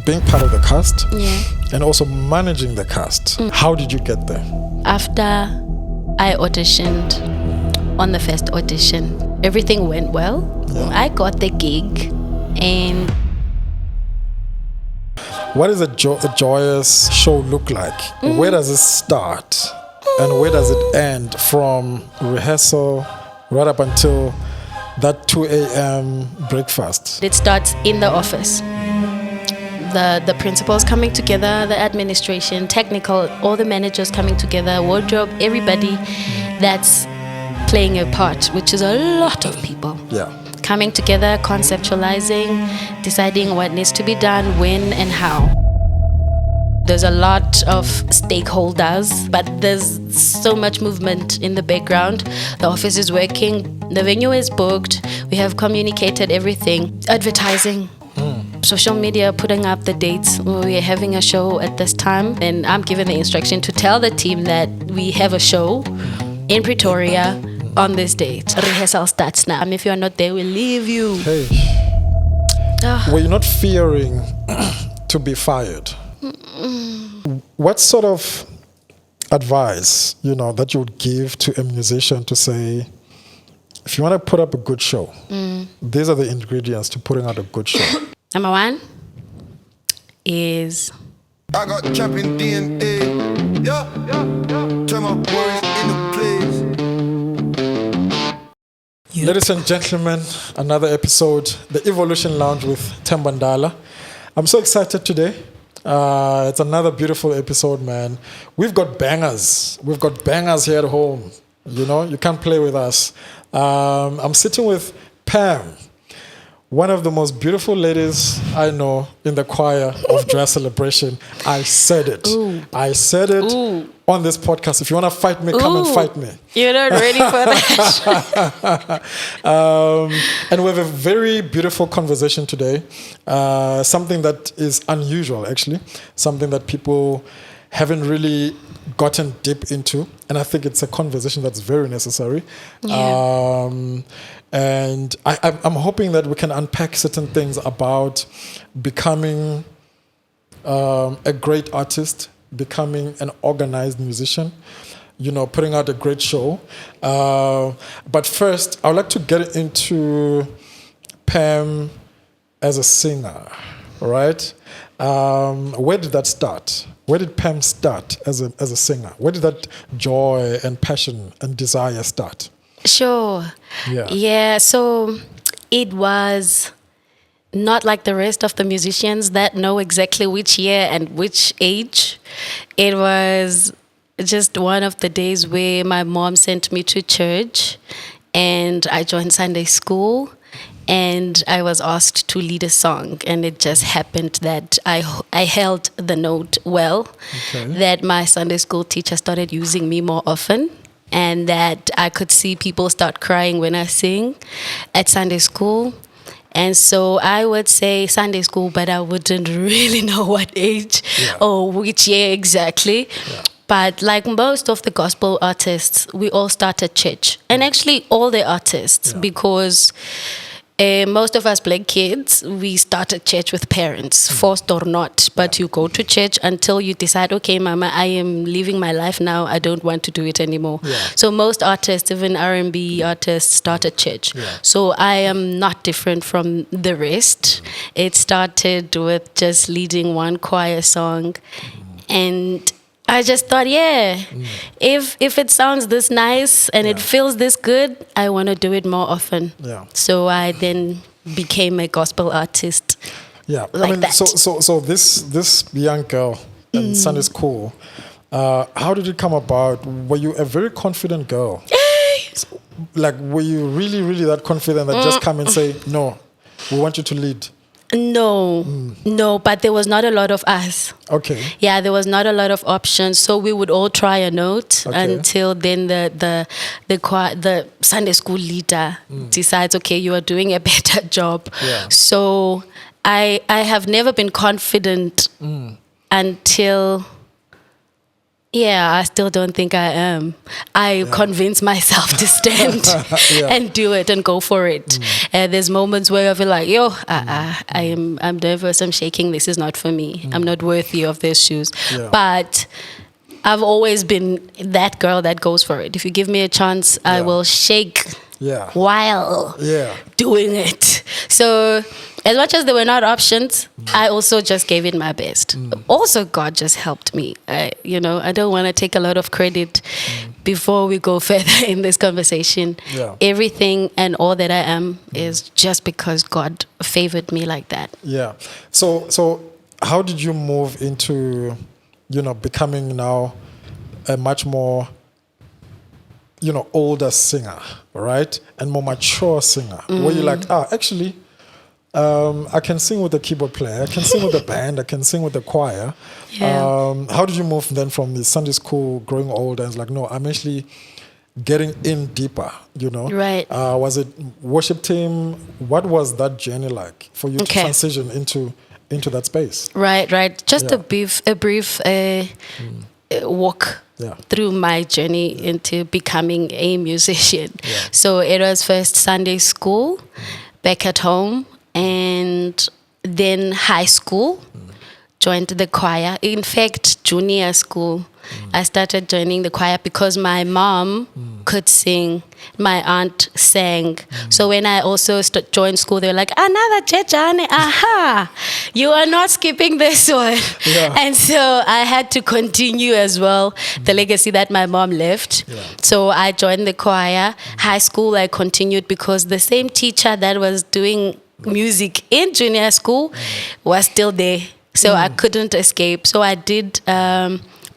being part of the cast, Yeah. and also managing the cast. How did you get there? After I auditioned on the first audition, everything went well. Yeah. I got the gig, and What does a joyous show look like? Where does it start? And where does it end from rehearsal right up until that 2 a.m. breakfast? it starts in the office. The principals coming together, the administration, technical, all the managers coming together, wardrobe, everybody that's playing a part, which is a lot of people. Yeah. Coming together, conceptualizing, deciding what needs to be done, when and how. There's a lot of stakeholders, but there's so much movement in the background. The office is working, the venue is booked, we have communicated everything. Advertising, social media, putting up the dates. We're having a show at this time, and I'm given the instruction to tell the team that we have a show in Pretoria on this date. Rehearsal starts now. If you're not there, we'll leave you. Hey, were you not fearing to be fired? What sort of advice, that you would give to a musician to say, if you want to put up a good show, these are the ingredients to putting out a good show? Number one is I got trapping DNA. Yeah. Turn my worries into plays. Ladies and gentlemen, another episode, the Evolution Lounge with Themba. I'm so excited today. It's another beautiful episode, man. We've got bangers. We've got bangers here at home. You can't play with us. I'm sitting with Pam, one of the most beautiful ladies I know in the choir of Joyous Celebration. I said it. Ooh. I said it on this podcast. If you want to fight me, come and fight me. You're not ready for that. And we have a very beautiful conversation today. Something that is unusual, actually. Something that people haven't really gotten deep into. And I think it's a conversation that's very necessary. Yeah. And I'm hoping that we can unpack certain things about becoming a great artist, becoming an organized musician, putting out a great show. But first, I would like to get into Pam as a singer, right? Where did that start? Where did Pam start as a singer? Where did that joy and passion and desire start? Sure. Yeah, so it was not like the rest of the musicians that know exactly which year and which age. It was just one of the days where my mom sent me to church and I joined Sunday school and I was asked to lead a song, and it just happened that I held the note well, that my Sunday school teacher started using me more often, and that I could see people start crying when I sing at Sunday school. And so I would say Sunday school, but I wouldn't really know what age or which year exactly. Yeah. But like most of the gospel artists, we all start at church. And actually all the artists, because most of us black kids, we start at church with parents, forced or not. But you go to church until you decide, okay, mama, I am living my life now. I don't want to do it anymore. Yeah. So most artists, even R&B artists, start at church. Yeah. So I am not different from the rest. It started with just leading one choir song. And I just thought, if it sounds this nice and it feels this good, I want to do it more often. Yeah. So I then became a gospel artist. Yeah, Like that. So this young girl in Sunday school, how did it come about? Were you a very confident girl? Like, were you really, really that confident that just come and say, no, we want you to lead? No, but there was not a lot of us. Okay. Yeah, there was not a lot of options, so we would all try a note until then the Sunday school leader decides, okay, you are doing a better job. Yeah. So I have never been confident until Yeah, I still don't think I am. I convince myself to stand and do it and go for it. There's moments where I feel like, I'm nervous, I'm shaking, this is not for me. I'm not worthy of these shoes. Yeah. But I've always been that girl that goes for it. If you give me a chance, I will shake while doing it. So as much as there were not options, I also just gave it my best. Also, God just helped me. I don't want to take a lot of credit before we go further in this conversation. Yeah. Everything and all that I am is just because God favored me like that. Yeah. So how did you move into, becoming now a much more, older singer, right? And more mature singer, where you're like, actually, I can sing with the keyboard player, I can sing with the band, I can sing with the choir. Yeah. How did you move then from the Sunday school, growing older, and it's like, no, I'm actually getting in deeper, Right. Was it worship team? What was that journey like for you to transition into that space? Right. Just a brief walk through my journey into becoming a musician. Yeah. So it was first Sunday school back at home, and then high school, joined the choir. In fact, junior school, I started joining the choir because my mom could sing, my aunt sang. So when I also joined school, they were like, Another Jejane, aha, you are not skipping this one. Yeah. And so I had to continue as well the legacy that my mom left. Yeah. So I joined the choir. High school, I continued because the same teacher that was doing music in junior school was still there. So I couldn't escape. So I did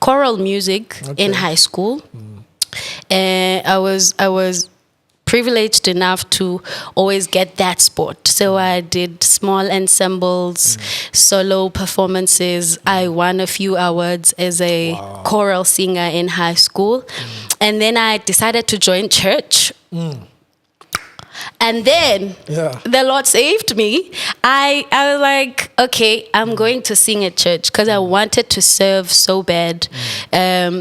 choral music in high school. And I was privileged enough to always get that spot. So I did small ensembles, solo performances. I won a few awards as a choral singer in high school. And then I decided to join church. And then the Lord saved me. I was like, okay, I'm going to sing at church because I wanted to serve so bad.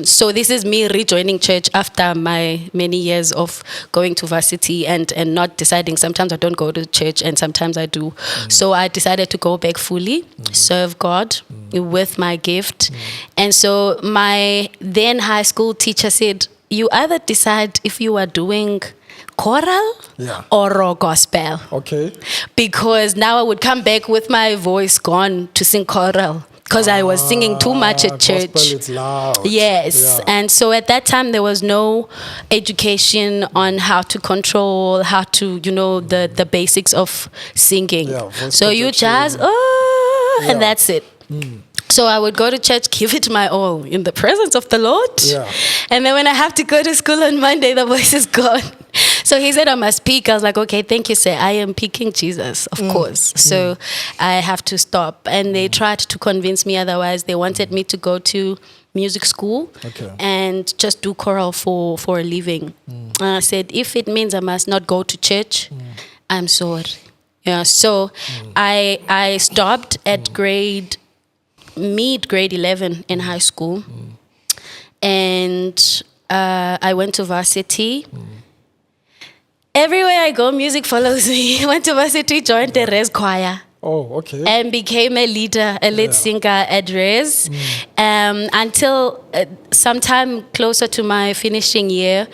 So this is me rejoining church after my many years of going to varsity and not deciding. Sometimes I don't go to church and sometimes I do. So I decided to go back fully, serve God with my gift. And so my then high school teacher said, you either decide if you are doing choral or raw gospel. Okay. Because now I would come back with my voice gone to sing choral because I was singing too much at church. Gospel, it's loud. Yes. Yeah. And so at that time there was no education on how to control, how to, the basics of singing. Yeah, so you just, and that's it. So I would go to church, give it my all in the presence of the Lord. Yeah. And then when I have to go to school on Monday, the voice is gone. So he said I must speak. I was like, okay, thank you, sir. I am picking Jesus, of course. So I have to stop. And they tried to convince me otherwise. They wanted me to go to music school and just do choral for a living. I said, if it means I must not go to church, I'm sorry. Yeah. So I stopped at grade 11 in high school. And I went to varsity. Everywhere I go, music follows me. Went to varsity, joined the res choir. Oh, okay. And became a lead singer at res. Until sometime closer to my finishing year,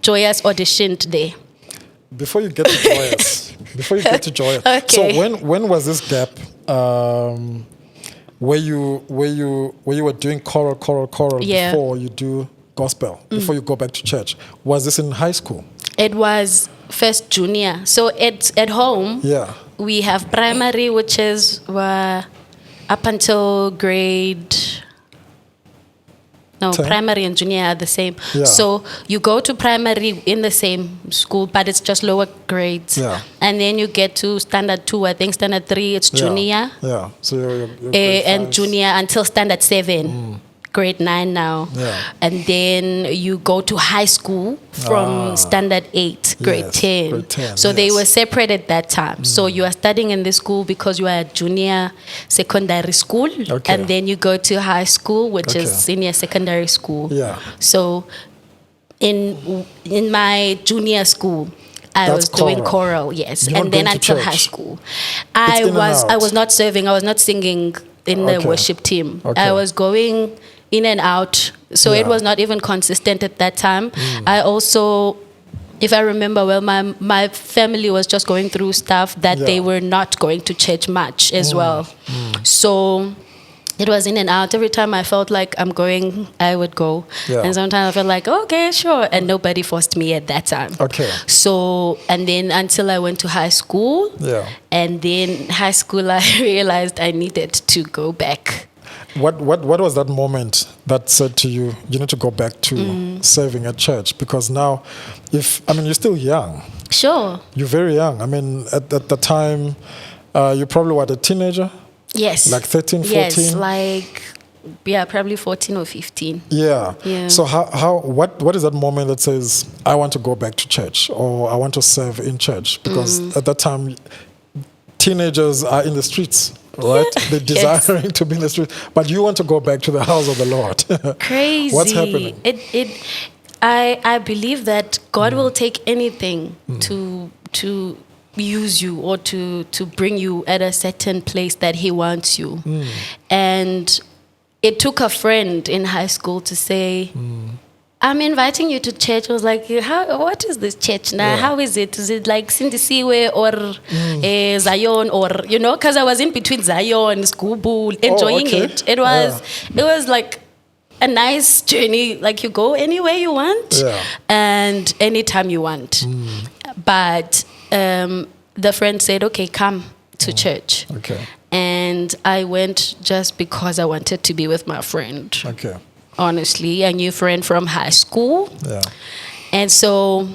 Joyous auditioned there. Before you get to Joyous, Okay. So when was this gap? Where you were doing choral before you do gospel, before you go back to church? Was this in high school? It was first junior. So at home, we have primary, which is up until grade... No, 10? Primary and junior are the same. Yeah. So you go to primary in the same school, but it's just lower grades. Yeah. And then you get to standard 2, I think standard 3, it's junior. Yeah. So you're and junior until standard 7. grade 9 now. Yeah. And then you go to high school from standard 8, grade Yes, 10. grade 10, So they yes. were separated that time. So you are studying in this school because you are at junior secondary school. Okay. And then you go to high school, which Okay. is senior secondary school. Yeah. So in my junior school, I That's was doing choral. choral, yes. You're And not then going to until high church? school. It's in and I out. was not serving, I was not singing in the Okay. worship team. Okay. I was going in and out. So it Yeah. was not even consistent at that time. I also, if I remember well, my family was just going through stuff that they Yeah. were not going to church much as well. So it was in and out. Every time I felt like I'm going, I would go. Yeah. And sometimes I felt like, okay, sure. And nobody forced me at that time. Okay. So, and then until I went to high school. Yeah. And then high school, I realized I needed to go back. What was that moment that said to you, you need to go back to serving at church? Because now, you're still young. Sure. You're very young. I mean, at the time, you probably were a teenager? Yes. Like 13, 14? Yes, like, yeah, probably 14 or 15. Yeah. Yeah. So what is that moment that says, I want to go back to church or I want to serve in church? Because at that time, teenagers are in the streets, right? They're Yes. desiring to be in the street. But you want to go back to the house of the Lord. Crazy. What's happening? I believe that God will take anything to use you or to bring you at a certain place that he wants you. And it took a friend in high school to say, I'm inviting you to church. I was like, what is this church now? Yeah. How is it? Is it like Sindisiwe or Zion or, because I was in between Zion, Skubu, enjoying okay. it. It was like a nice journey. Like you go anywhere you want and anytime you want. But the friend said, okay, come to church. Okay. And I went just because I wanted to be with my friend. Okay. Honestly, a new friend from high school. Yeah. And so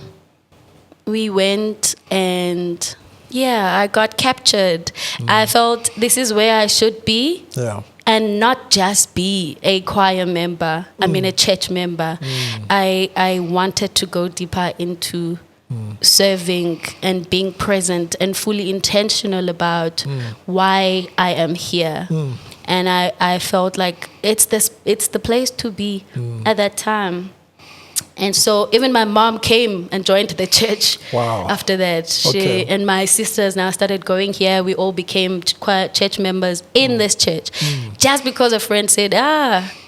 we went and I got captured. I felt this is where I should be. Yeah. And not just be a choir member, a church member. I wanted to go deeper into serving and being present and fully intentional about why I am here. And I felt like it's the place to be at that time. And so even my mom came and joined the church. Wow. After that. Okay. And my sisters now started going here. We all became church members in this church. Just because a friend said,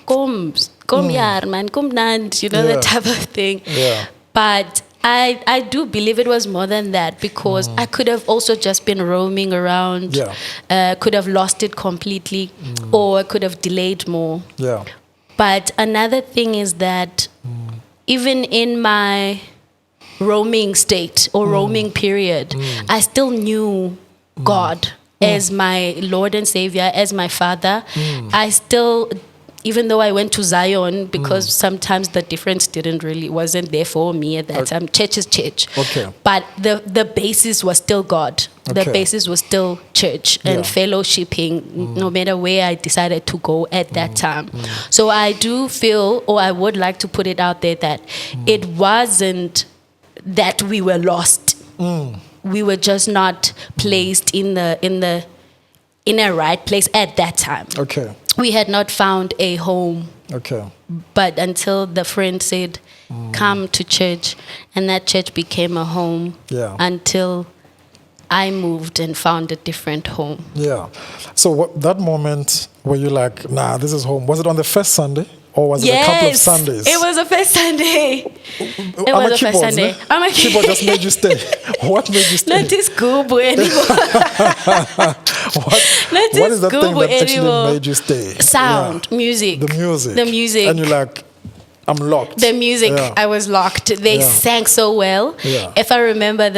come yar, man, come nand, that type of thing. Yeah. But I do believe it was more than that because I could have also just been roaming around, could have lost it completely, or I could have delayed more. Yeah. But another thing is that even in my roaming state or roaming period, I still knew God as my Lord and Savior, as my Father. I still, even though I went to Zion, because sometimes the difference wasn't there for me at that time. Church is church. Okay. But the basis was still God. The Okay. basis was still church and fellowshipping, no matter where I decided to go at that time. So I do feel, or I would like to put it out there, that it wasn't that we were lost. We were just not placed in a right place at that time. Okay. We had not found a home. Okay. But until the friend said, come to church, and that church became a home. Yeah. Until I moved and found a different home. Yeah. So that moment where you're like, nah, this is home, was it on the first Sunday? Or was it a couple of Sundays? It was a first Sunday. It I'm was a a first Sunday. I'm a keyboard just made you stay. What made you stay? Not this Gubu anymore. What is that thing that actually made you stay? Sound, music. The music. The music. And you're like, I'm locked. The music, I was locked. They sang so well. Yeah. If I remember,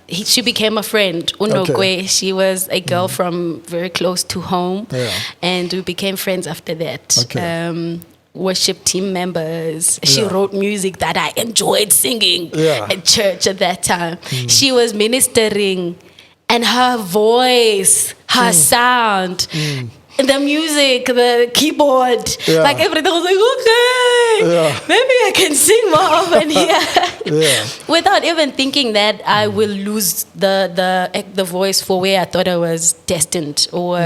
she became a friend, Unokwe. She was a girl from very close to home. Yeah. And we became friends after that. Okay. Worship team members. She wrote music that I enjoyed singing at church at that time. She was ministering, and her voice, her sound, the music, the keyboard, like everything was like, okay, maybe I can sing more often here. Without even thinking that I will lose the voice for where I thought I was destined, or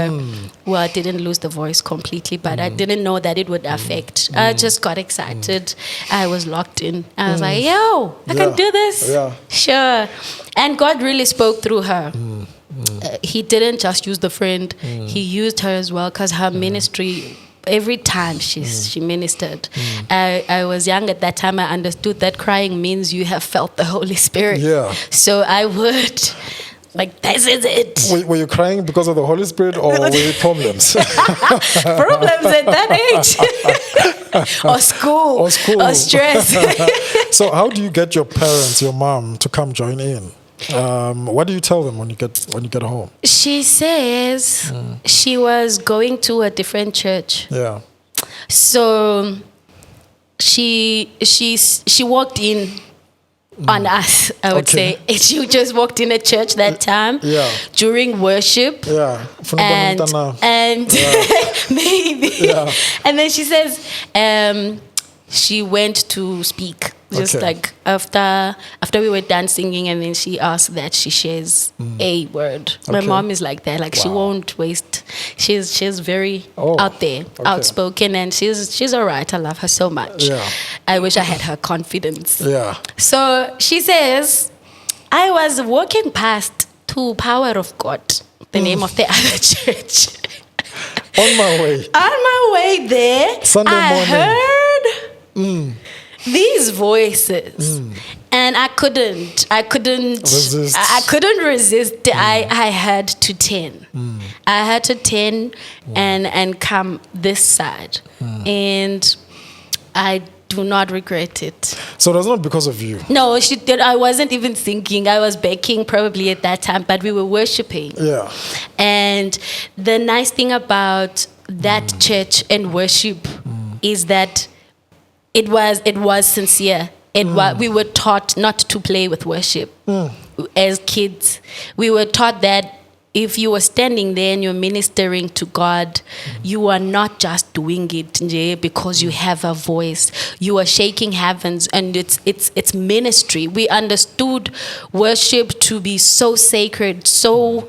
well, I didn't lose the voice completely, but I didn't know that it would affect. I just got excited. I was locked in. I was like, yo, I can do this. Sure. And God really spoke through her. He didn't just use the friend, he used her as well, because her ministry, every time she ministered. I was young at that time. I understood that crying means you have felt the Holy Spirit. So I would, like, this is it. Were you crying because of the Holy Spirit, or were you problems? Problems at that age. Or school. Or stress. So how do you get your parents, your mom, to come join in? What do you tell them when you get home? She says she was going to a different church. So she walked in on us, I would say. She just walked in a church that time during worship. And maybe. And then she says she went to speak. Just like after we were done singing, and then she asked that she shares a word. My mom is like that. Like she won't waste. She's very out there, outspoken, and she's all right. I love her so much. I wish I had her confidence. So she says, I was walking past to Power of God, the name of the other church. On my way there, Sunday morning. I heard these voices, and I couldn't resist. I couldn't resist. I had to turn. I had to turn and come this side, and I do not regret it. So it was not because of you? No, she did. I wasn't even thinking. I was baking probably at that time, but we were worshiping. And the nice thing about that church and worship is that it was sincere. We were taught not to play with worship. As kids, we were taught that if you were standing there and you're ministering to God, you are not just doing it because you have a voice. You are shaking heavens, and it's ministry. We understood worship to be so sacred, so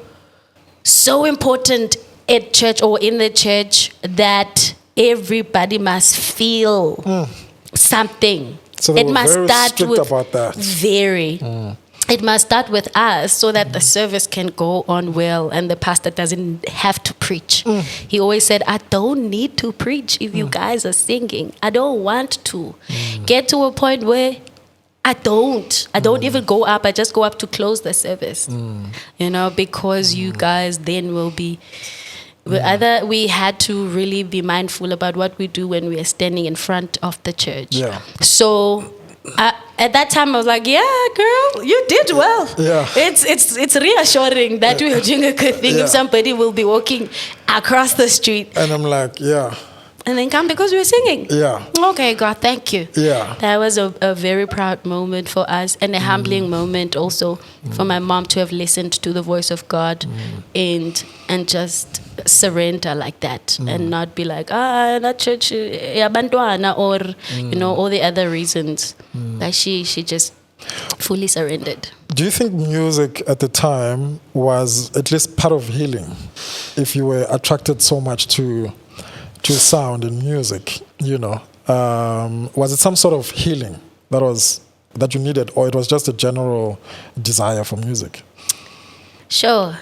important at church or in the church, that everybody must feel something. So they it were must very start strict with about that. Very. It must start with us so that the service can go on well and the pastor doesn't have to preach. He always said, I don't need to preach if you guys are singing. I don't want to. Get to a point where I don't even go up. I just go up to close the service. Because you guys then will be... we had to really be mindful about what we do when we are standing in front of the church. So at that time I was like, yeah, girl, you did well. It's reassuring that we are doing a good thing if somebody will be walking across the street. And I'm like, and then come because we were singing. Okay, God, thank you. That was a very proud moment for us, and a humbling moment also for my mom to have listened to the voice of God and just surrender like that and not be like, that church, bantwana, or all the other reasons. Like she just fully surrendered. Do you think music at the time was at least part of healing? If you were attracted so much to sound and music, was it some sort of healing that you needed, or it was just a general desire for music? Sure.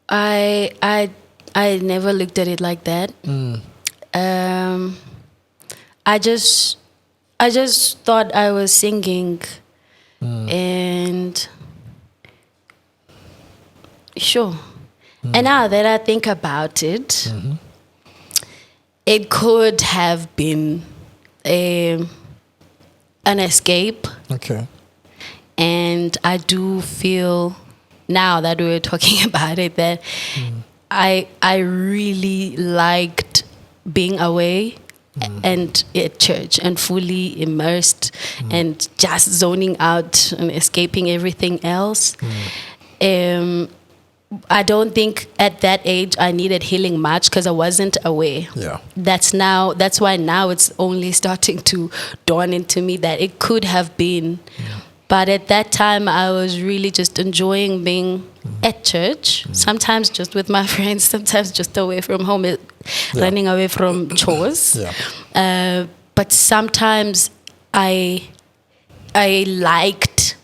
I never looked at it like that. I just thought I was singing, and sure. And now that I think about it, it could have been an escape. And I do feel, now that we're talking about it, that I really liked being away and at church and fully immersed and just zoning out and escaping everything else. I don't think at that age I needed healing much because I wasn't aware. Yeah. That's why now it's only starting to dawn into me that it could have been. But at that time I was really just enjoying being at church, sometimes just with my friends, sometimes just away from home, running away from chores. But sometimes I liked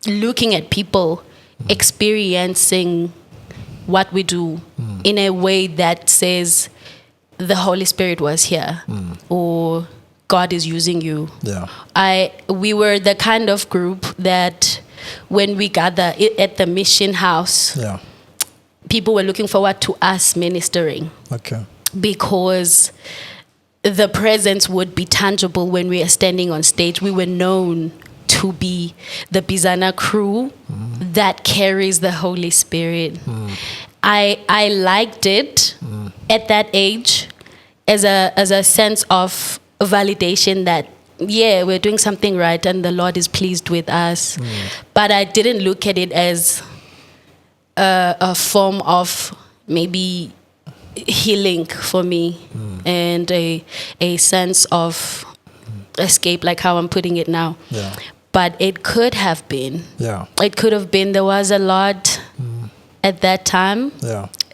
looking at people experiencing what we do in a way that says the Holy Spirit was here or God is using you. We were the kind of group that when we gather at the mission house, people were looking forward to us ministering. Because the presence would be tangible when we are standing on stage. We were known to be the Bizana crew that carries the Holy Spirit. I liked it at that age as a sense of validation that we're doing something right and the Lord is pleased with us. But I didn't look at it as a form of maybe healing for me and a sense of escape, like how I'm putting it now. But it could have been. It could have been. There was a lot at that time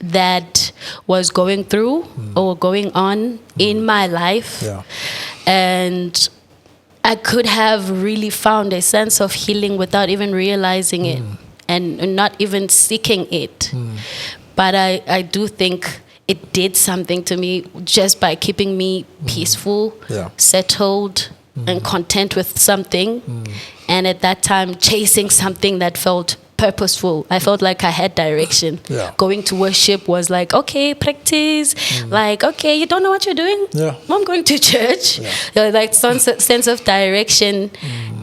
that was going through or going on in my life. And I could have really found a sense of healing without even realizing it and not even seeking it. But I do think it did something to me just by keeping me peaceful, settled, and content with something. And at that time, chasing something that felt purposeful. I felt like I had direction. Going to worship was like, okay, practice. Like, okay, you don't know what you're doing? I'm going to church. Like some sense of direction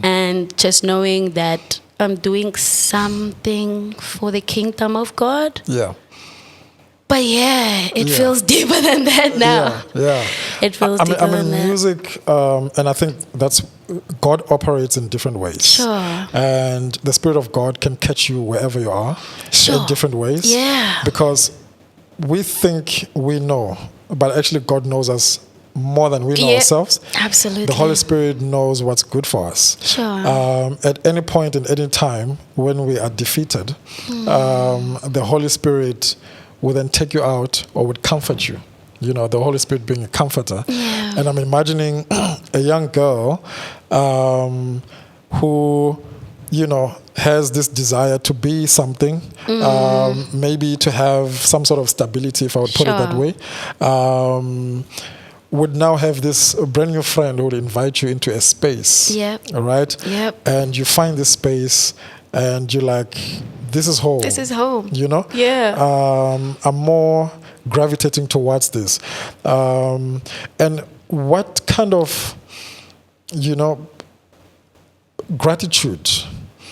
and just knowing that I'm doing something for the kingdom of God. But it feels deeper than that now. It feels deeper than that. Music, and I think that's God operates in different ways. And the Spirit of God can catch you wherever you are in different ways. Because we think we know, but actually God knows us more than we know ourselves. Absolutely. The Holy Spirit knows what's good for us. At any point in any time when we are defeated, the Holy Spirit will then take you out or would comfort you. You know, the Holy Spirit being a comforter. And I'm imagining a young girl who, you know, has this desire to be something, maybe to have some sort of stability, if I would put it that way, would now have this brand new friend who would invite you into a space. Right? And you find this space and you're like, this is home. This is home. You know? I'm more gravitating towards this. And what kind of, you know, gratitude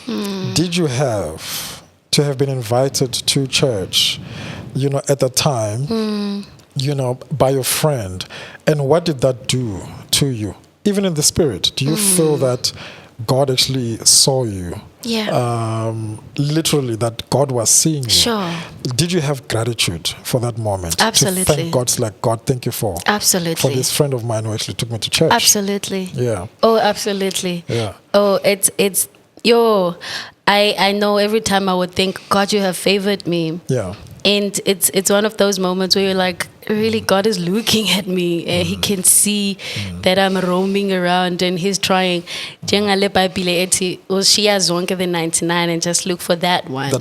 did you have to have been invited to church, you know, at the time, you know, by your friend? And what did that do to you? Even in the spirit, do you feel that God actually saw you? Literally, that God was seeing you. Did you have gratitude for that moment? Absolutely. To thank God, like, God, thank you for this friend of mine who actually took me to church. Absolutely. Oh, absolutely. Oh, it's I know every time I would think, God, you have favored me. And it's one of those moments where you're like, really, God is looking at me and He can see that I'm roaming around and He's trying. She has zonke the 99 and just look for that one.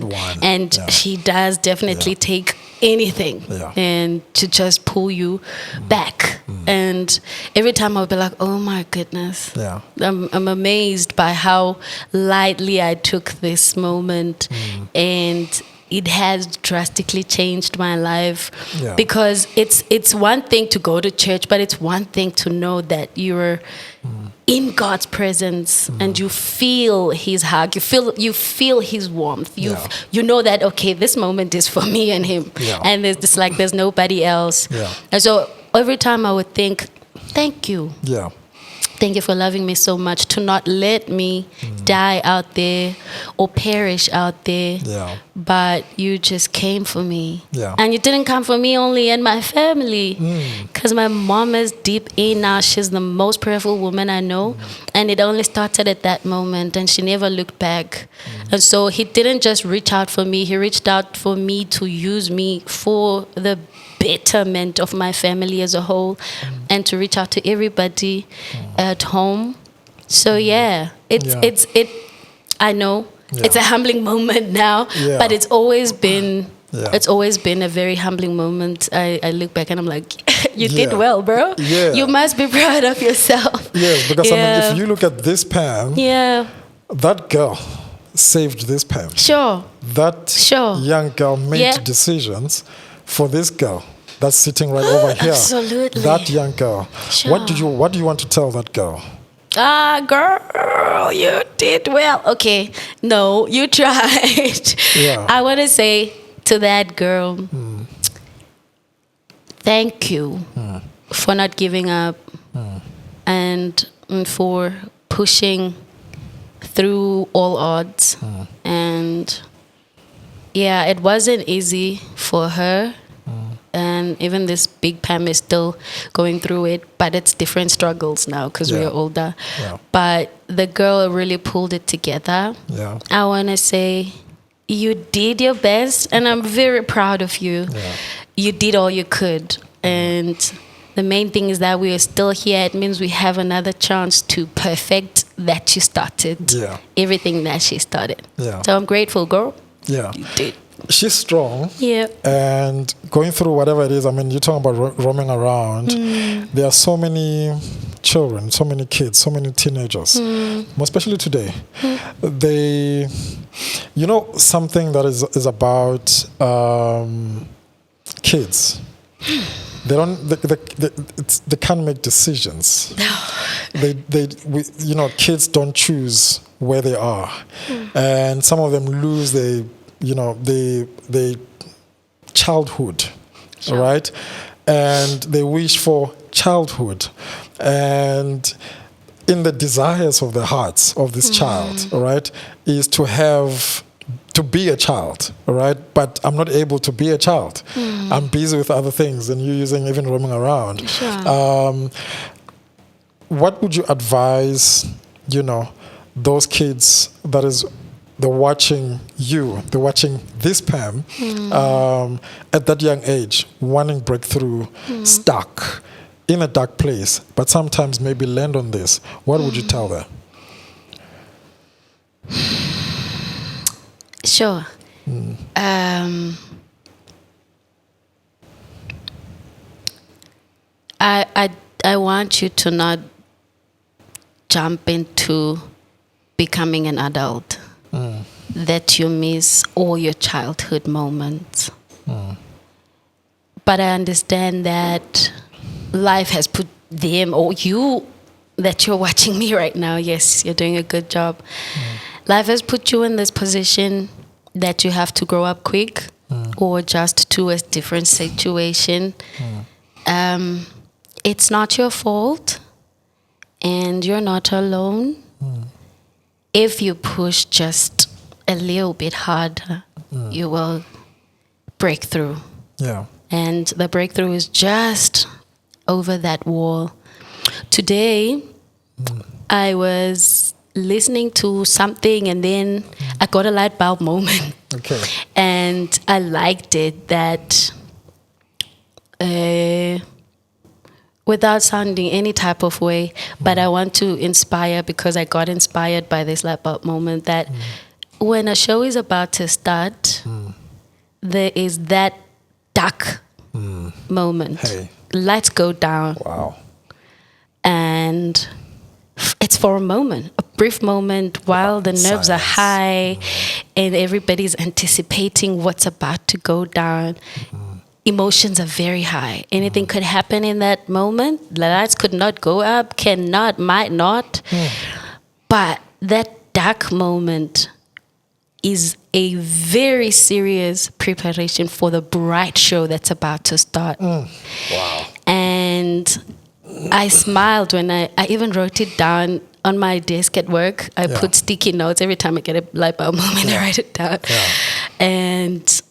And He does definitely take anything and to just pull you back. And every time I'll be like, oh my goodness. I'm amazed by how lightly I took this moment. And it has drastically changed my life because it's one thing to go to church, but it's one thing to know that you're in God's presence and you feel His hug, you feel His warmth. You know that, okay, this moment is for me and Him, and there's nobody else. And so every time I would think, thank you. Thank you for loving me so much to not let me die out there or perish out there. Yeah. But you just came for me. Yeah. And you didn't come for me only and my family. Because my mom is deep in now. She's the most prayerful woman I know. And it only started at that moment. And she never looked back. And so he didn't just reach out for me. He reached out for me to use me for the betterment of my family as a whole, and to reach out to everybody at home. So it's I know it's a humbling moment now, but it's always been a very humbling moment. I look back and I'm like, you did well, bro. You must be proud of yourself. Yes, because I mean, if you look at this Pam, that girl saved this Pam. That young girl made decisions for this girl that's sitting right over here. Absolutely. That young girl. What do you want to tell that girl? Girl, you did well. Okay, no, you tried. I want to say to that girl, thank you for not giving up and for pushing through all odds. And it wasn't easy for her. And even this big Pam is still going through it, but it's different struggles now because we are older. But the girl really pulled it together. I want to say you did your best, and I'm very proud of you. You did all you could. And the main thing is that we are still here. It means we have another chance to perfect that you started. Everything that she started. So I'm grateful, girl. You did. She's strong. And going through whatever it is, I mean, you're talking about roaming around. There are so many children, so many kids, so many teenagers, especially today. They, something that is about kids. They can't make decisions. Kids don't choose where they are, and some of them lose their childhood, right? And they wish for childhood, and in the desires of the hearts of this child, right, is to be a child, right? But I'm not able to be a child. I'm busy with other things, and you're using even roaming around. What would you advise, those kids they're watching this Pam at that young age, wanting breakthrough, stuck in a dark place, but sometimes maybe land on this. What would you tell them? Sure. I want you to not jump into becoming an adult. That you miss all your childhood moments. But I understand that life has put them, or you, that you're watching me right now, yes, you're doing a good job. Life has put you in this position that you have to grow up quick or adjust to a different situation. It's not your fault, and you're not alone. If you push just a little bit harder, you will break through. And the breakthrough is just over that wall. Today, I was listening to something, and then I got a light bulb moment. And I liked it that without sounding any type of way, but I want to inspire, because I got inspired by this light bulb moment, that when a show is about to start, there is that dark moment. Lights go down. And it's for a moment, a brief moment, while the nerves are high and everybody's anticipating what's about to go down. Emotions are very high. Anything could happen in that moment. The lights could not go up, cannot, might not. But that dark moment is a very serious preparation for the bright show that's about to start. And I smiled when I even wrote it down on my desk at work. I put sticky notes every time I get a light bulb moment. I write it down, and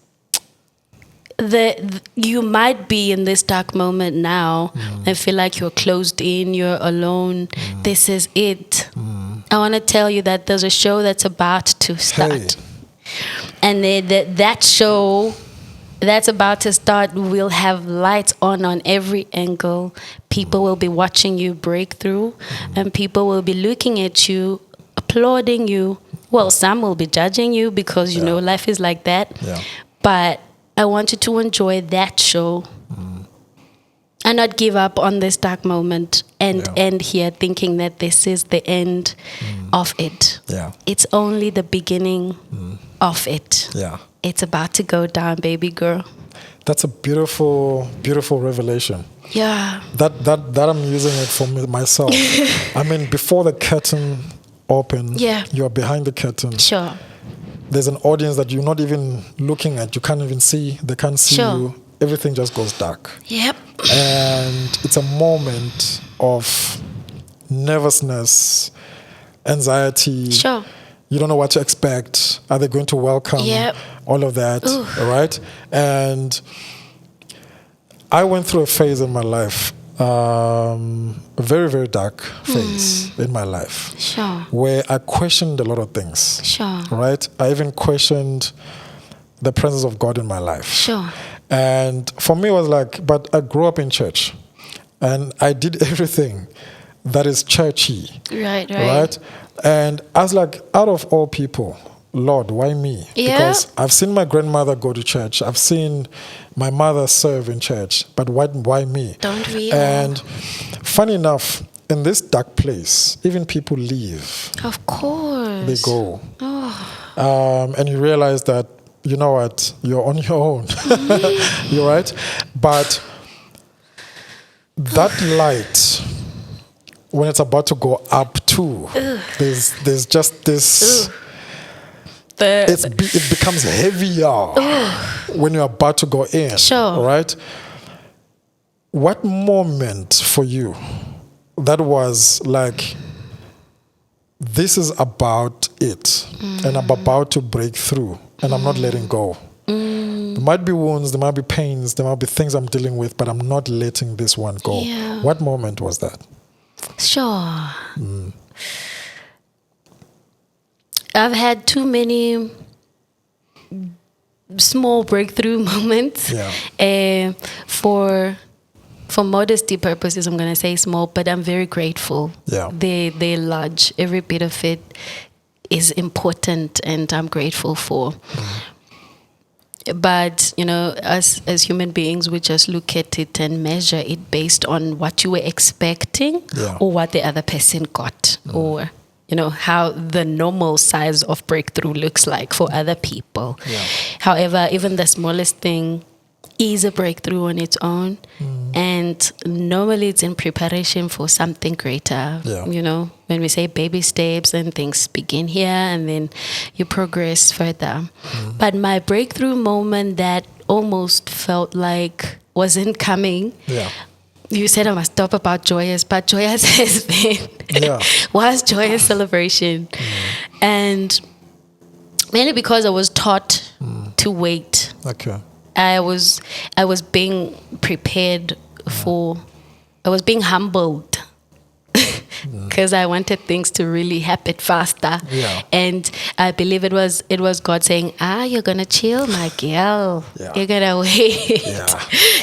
you might be in this dark moment now and feel like you're closed in, you're alone. This is it. I want to tell you that there's a show that's about to start, and that show that's about to start will have lights on every angle. People will be watching you break through, and people will be looking at you, applauding you. Well, some will be judging you because, you know, life is like that. Yeah. But I want you to enjoy that show and not give up on this dark moment and end here thinking that this is the end of it. Yeah. It's only the beginning of it. Yeah. It's about to go down, baby girl. That's a beautiful, beautiful revelation. Yeah. That I'm using it for myself. I mean, before the curtain opens, you're behind the curtain. Sure. There's an audience that you're not even looking at. You can't even see. They can't see you. Everything just goes dark. Yep. And it's a moment of nervousness, anxiety. Sure. You don't know what to expect. Are they going to welcome? All of that, right? And I went through a phase in my life, a very, very dark phase in my life, where I questioned a lot of things, right? I even questioned the presence of God in my life. And for me, it was like, but I grew up in church, and I did everything that is churchy, right? And I was like, out of all people, Lord, why me? Because I've seen my grandmother go to church. I've seen my mother serve in church. But why me? Don't we? And funny enough, in this dark place, even people leave. Of course. They go. And you realize that, you know what, you're on your own. You're right. But that light, when it's about to go up too, there's just this... It becomes heavier when you're about to go in. Right? What moment for you that was like, this is about it, and I'm about to break through, and I'm not letting go? There might be wounds, there might be pains, there might be things I'm dealing with, but I'm not letting this one go. What moment was that? I've had too many small breakthrough moments. For modesty purposes, I'm going to say small, but I'm very grateful. They're large. Every bit of it is important, and I'm grateful for. But, you know, as human beings, we just look at it and measure it based on what you were expecting or what the other person got, or, you know, how the normal size of breakthrough looks like for other people. However, even the smallest thing is a breakthrough on its own. And normally it's in preparation for something greater. You know, when we say baby steps and things begin here and then you progress further. But my breakthrough moment that almost felt like wasn't coming. You said I must talk about Joyous, but Joyous has been was Joyous Celebration. And mainly because I was taught to wait. I was being prepared for, I was being humbled because I wanted things to really happen faster. And I believe it was God saying, you're gonna chill, my girl. You're gonna wait.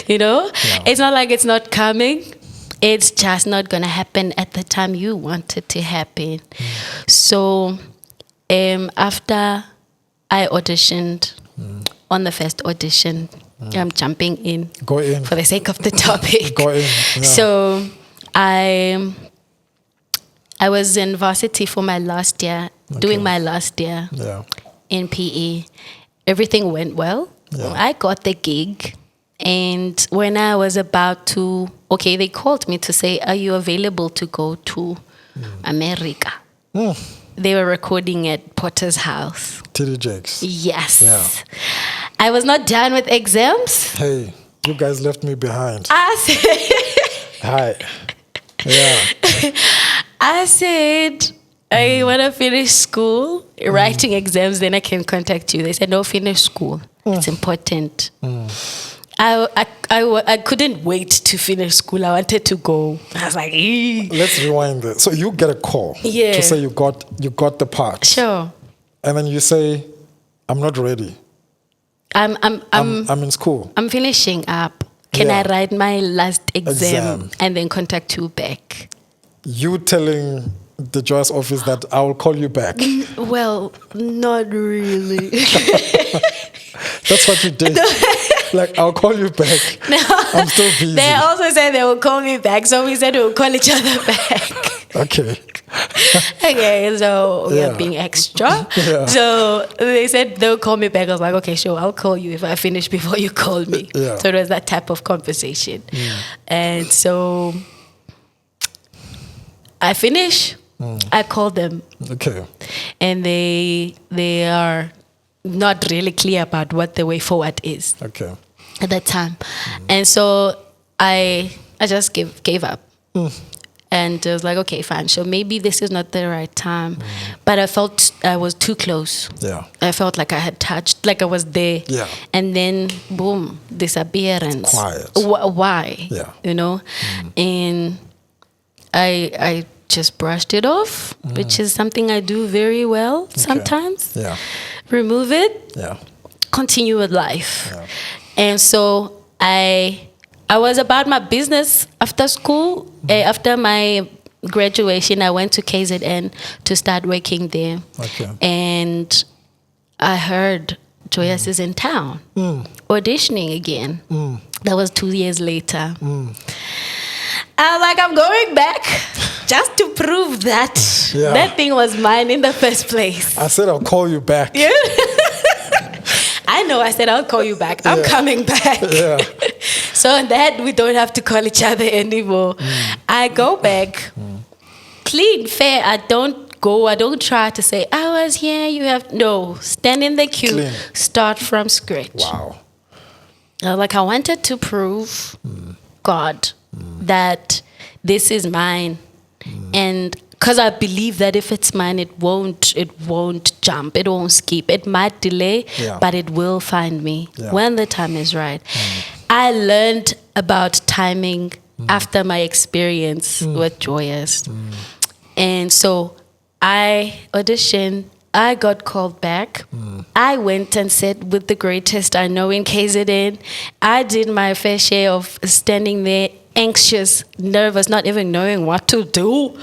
You know, it's not like it's not coming. It's just not gonna happen at the time you want it to happen. So after I auditioned, on the first audition, I'm jumping in. Go in. For the sake of the topic. Go in. So I was in varsity for my last year, doing my last year in PE. Everything went well. I got the gig. And when I was about to, they called me to say, are you available to go to America? They were recording at Potter's house. TD Jakes. Yes. I was not done with exams. Hey, you guys left me behind. Hi. Yeah. I said, I want to finish school, writing exams, then I can contact you. They said, no, finish school. It's important. I couldn't wait to finish school. I wanted to go. I was like, eee. Let's rewind this. So you get a call to say you got the part. Sure. And then you say, I'm not ready. I'm in school. I'm finishing up. Can I write my last exam and then contact you back? You telling the Joyous office that I will call you back. Well, not really. That's what you did. Like, I'll call you back. No, I'm still busy. They also said they will call me back, so we said we'll call each other back. Okay. Okay, so we are being extra. Yeah. So they said they'll call me back. I was like, okay, sure, I'll call you if I finish before you call me. Yeah. So it was that type of conversation. And so I finish, I call them. Okay. And they are not really clear about what the way forward is. Okay. At that time. And so I just gave up. And I was like, okay, fine. So maybe this is not the right time. But I felt I was too close. Yeah. I felt like I had touched, like I was there. Yeah. And then, boom, disappearance. Quiet. Why? Yeah. You know? And I just brushed it off, which is something I do very well sometimes. Yeah. Remove it. Yeah. Continue with life. Yeah. And so I was about my business after school. After my graduation, I went to KZN to start working there. Okay. And I heard Joyous is in town, auditioning again. That was 2 years later. I was like, I'm going back just to prove that that thing was mine in the first place. I said I'll call you back. Yeah. I know. I said I'll call you back. I'm coming back. Yeah. So that we don't have to call each other anymore. I go back, clean, fair. I don't try to say, I was here, you have... No, stand in the queue, Clean. start from scratch. Wow. Like I wanted to prove God that this is mine. And because I believe that if it's mine, it won't jump, it won't skip. It might delay, but it will find me when the time is right. I learned about timing after my experience with Joyous. And so I auditioned, I got called back. I went and sat with the greatest I know in KZN. I did my fair share of standing there, anxious, nervous, not even knowing what to do.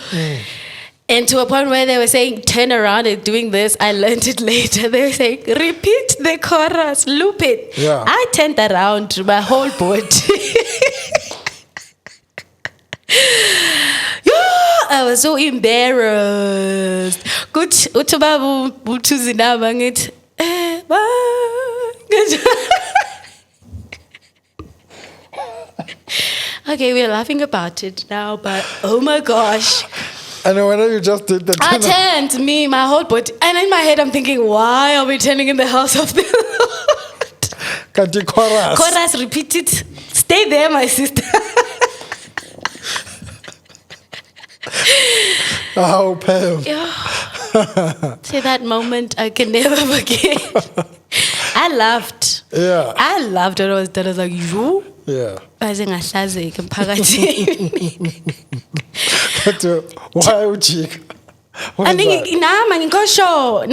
And to a point where they were saying, turn around and doing this. I learned it later. They were saying, repeat the chorus, loop it. Yeah. I turned around my whole body. I was so embarrassed. Good. Okay, we're laughing about it now, but oh my gosh. I know, when you just did that. I turned my whole body. And in my head, I'm thinking, why are we turning in the house of the Lord? Can't you chorus? Chorus, repeat it. Stay there, my sister. Oh, Pam. See, that moment I can never forget. I laughed. Yeah. I laughed when I was done. I was like, you? Yeah. I think why would you? I think nama ngikosho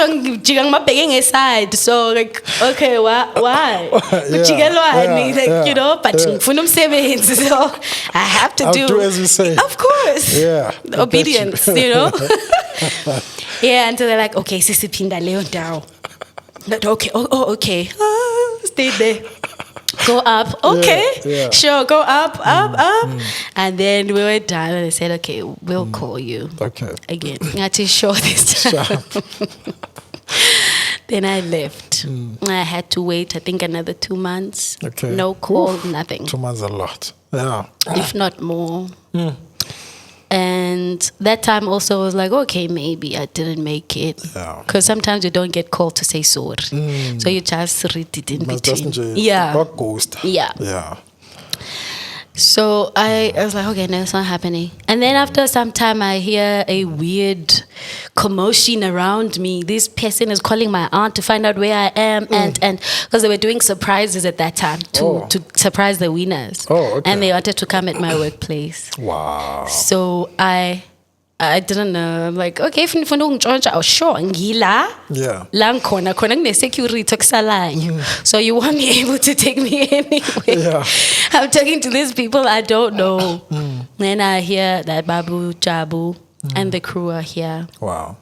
ngijika ngimabheke ngeside, so like, okay, why ujikelwani, like, you know, but ngifuna umsebenzi, so I have to do as you say, of course. Obedience, you know. Yeah, until they're like, okay, sisiphinda leyo ndawo. Okay, okay, stay there. Go up, okay, sure, go up. And then we went down and they said, okay, we'll call you. Okay. Again, not too sure this time. Then I left. I had to wait, I think, another 2 months. Okay. No call, nothing. 2 months a lot. Yeah. If not more. And that time also was like, okay, maybe I didn't make it. Because sometimes you don't get called to say sorry. So you just read it in between. Yeah. Ghost. Yeah. Yeah. So I was like, okay, no, it's not happening. And then after some time, I hear a weird commotion around me. This person is calling my aunt to find out where I am, and because they were doing surprises at that time to surprise the winners. Oh, okay. And they wanted to come at my workplace. Wow. So I didn't know. I'm like, okay, if nifuna ungitshontsha, sure, ngila. Yeah. La ngikhona khona kune-security okusalayo. So you won't be able to take me anywhere. Yeah. I'm talking to these people I don't know. Then I hear that Babu, Jabu, and the crew are here. Wow.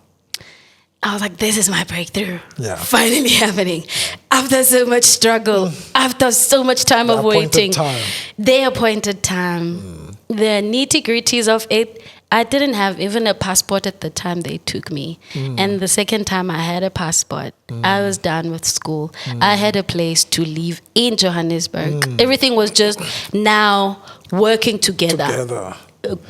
I was like, this is my breakthrough. Yeah. Finally happening. After so much struggle, after so much time of waiting. The appointed time. The nitty-gritties of it. I didn't have even a passport at the time they took me. And the second time I had a passport, I was done with school. I had a place to live in Johannesburg. Everything was just now working together.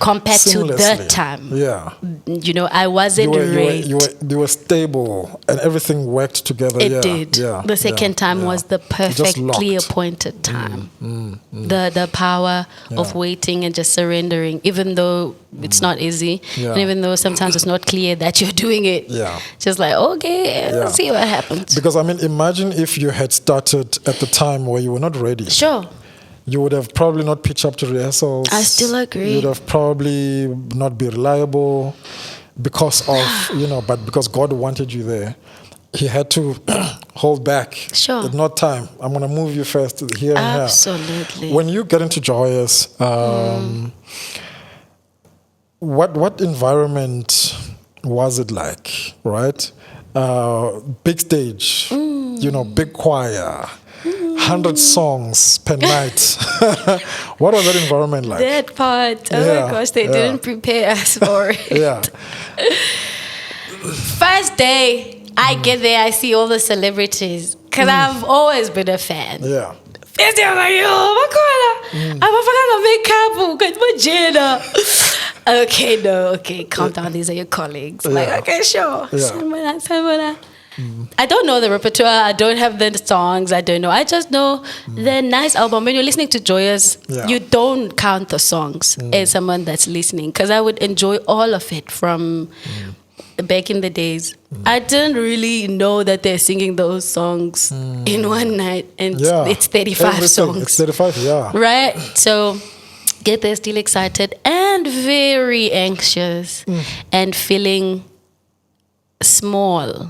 Compared to that time. Yeah. You know, I wasn't raped. You were stable and everything worked together. It did. Yeah. The second time was the perfectly appointed time. The power of waiting and just surrendering, even though it's not easy, and even though sometimes it's not clear that you're doing it. Yeah. Just like, okay, let's see what happens. Because, I mean, imagine if you had started at the time where you were not ready. Sure. You would have probably not pitched up to rehearsals. I still agree. You would have probably not be reliable because of, but because God wanted you there. He had to hold back. Sure. At not time. I'm going to move you first here and here. Absolutely. When you get into Joyous, what environment was it like, right? Big stage, big choir. 100 songs per night. What was that environment like? That part. Oh my gosh, they didn't prepare us for it. Yeah. First day, I get there, I see all the celebrities. Because I've always been a fan. Yeah. First day, I'm like, yo, I'm a Jada. Okay, no, okay, calm down. These are your colleagues. Like, okay, sure. Yeah. I don't know the repertoire. I don't have the songs. I don't know. I just know the nice album. When you're listening to Joyous, you don't count the songs as someone that's listening, because I would enjoy all of it from back in the days. I didn't really know that they're singing those songs in one night, and it's 35 songs. It's 35, right? So get there still excited and very anxious and feeling small.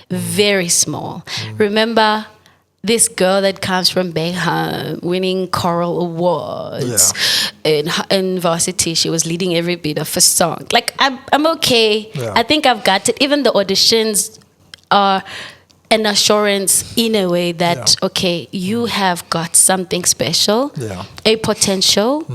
Very small. Remember this girl that comes from back home winning choral awards in varsity. She was leading every bit of a song. Like, I'm okay. I think I've got it. Even the auditions are an assurance in a way that okay, you have got something special, a potential,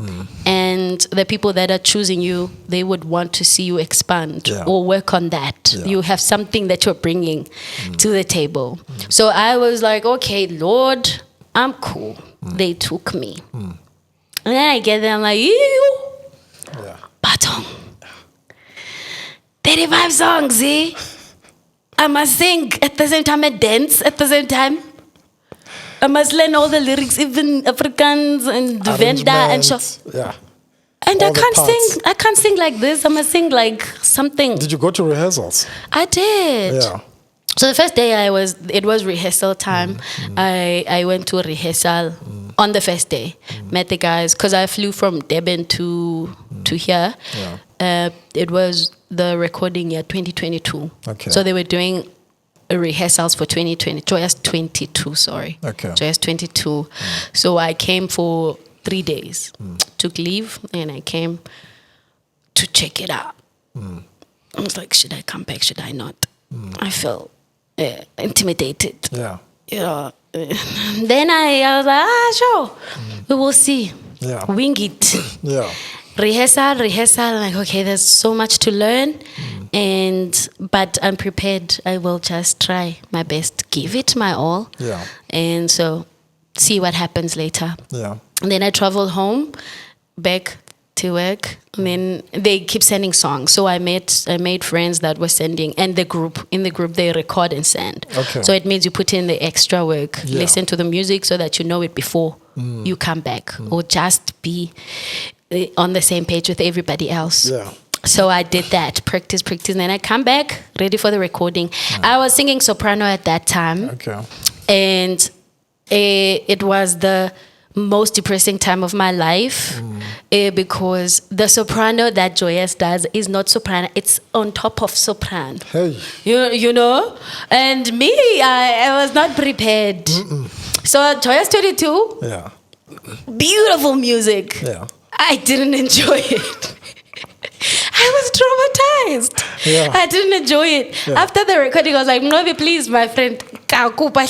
and the people that are choosing you, they would want to see you expand or work on that. You have something that you're bringing to the table. So I was like, okay, Lord, I'm cool. They took me. And then I get there, I'm like, ew, Baton. 35 songs, eh? I must sing at the same time and dance at the same time. I must learn all the lyrics, even Afrikaans and Venda and stuff. Yeah. And all I can't sing like this. I must sing like something. Did you go to rehearsals? I did. Yeah. So the first day it was rehearsal time. I went to a rehearsal on the first day. Met the guys, because I flew from Durban to here. It was the recording year 2022. Okay. So they were doing rehearsals for 2020. Joyous 22, sorry. Okay. Joyous 22. So I came for 3 days. Took leave and I came to check it out. I was like, should I come back? Should I not? I felt intimidated. Yeah. Then I was like, sure. We will see. Yeah. Wing it. Yeah. Rehearsal. Like, okay, there's so much to learn, but I'm prepared. I will just try my best, give it my all. Yeah. And so see what happens later. Yeah. And then I traveled home, back to work. And then they keep sending songs. So I made friends that were sending, and in the group they record and send. Okay. So it means you put in the extra work, listen to the music so that you know it before you come back, or just be on the same page with everybody else. Yeah. So I did that, practice, and then I come back ready for the recording. I was singing soprano at that time. Okay. And it was the most depressing time of my life, because the soprano that Joyous does is not soprano, it's on top of soprano. Hey. You know? And me, I was not prepared. So Joyous 22, Yeah. beautiful music. Yeah. I didn't enjoy it. I was traumatized. Yeah. I didn't enjoy it. Yeah. After the recording, I was like, "No, please, my friend, out.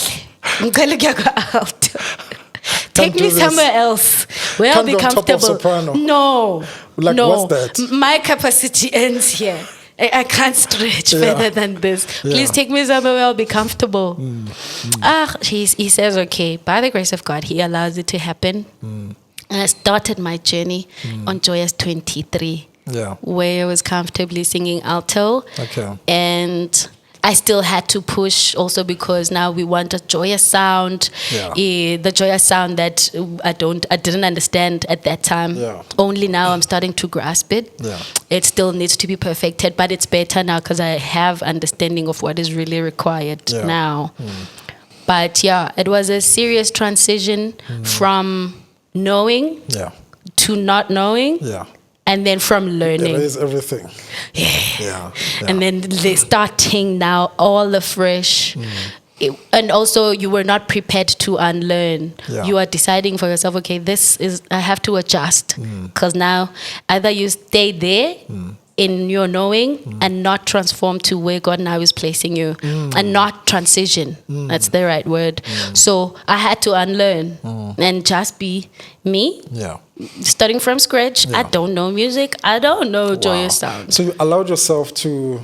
Take me somewhere else where I'll Can't be go on top of comfortable." soprano. No, Like, no. what's that? My capacity ends here. I can't stretch further than this. Please Yeah. take me somewhere where I'll be comfortable. He says, okay, by the grace of God, he allows it to happen. And I started my journey on Joyous 23. Yeah. Where I was comfortably singing alto. Okay. And I still had to push also because now we want a joyous sound. Yeah. The joyous sound that I didn't understand at that time. Yeah. Only now I'm starting to grasp it. Yeah. It still needs to be perfected, but it's better now because I have understanding of what is really required now. But yeah, it was a serious transition from knowing to not knowing. Yeah. And then from learning. Erase everything. Yeah. And then they starting now all afresh. And also you were not prepared to unlearn. Yeah. You are deciding for yourself, okay, I have to adjust. Because now either you stay there in your knowing and not transform to where God now is placing you and not transition. That's the right word. So I had to unlearn and just be me. Yeah. Starting from scratch. I don't know music. I don't know joyous sound. So you allowed yourself to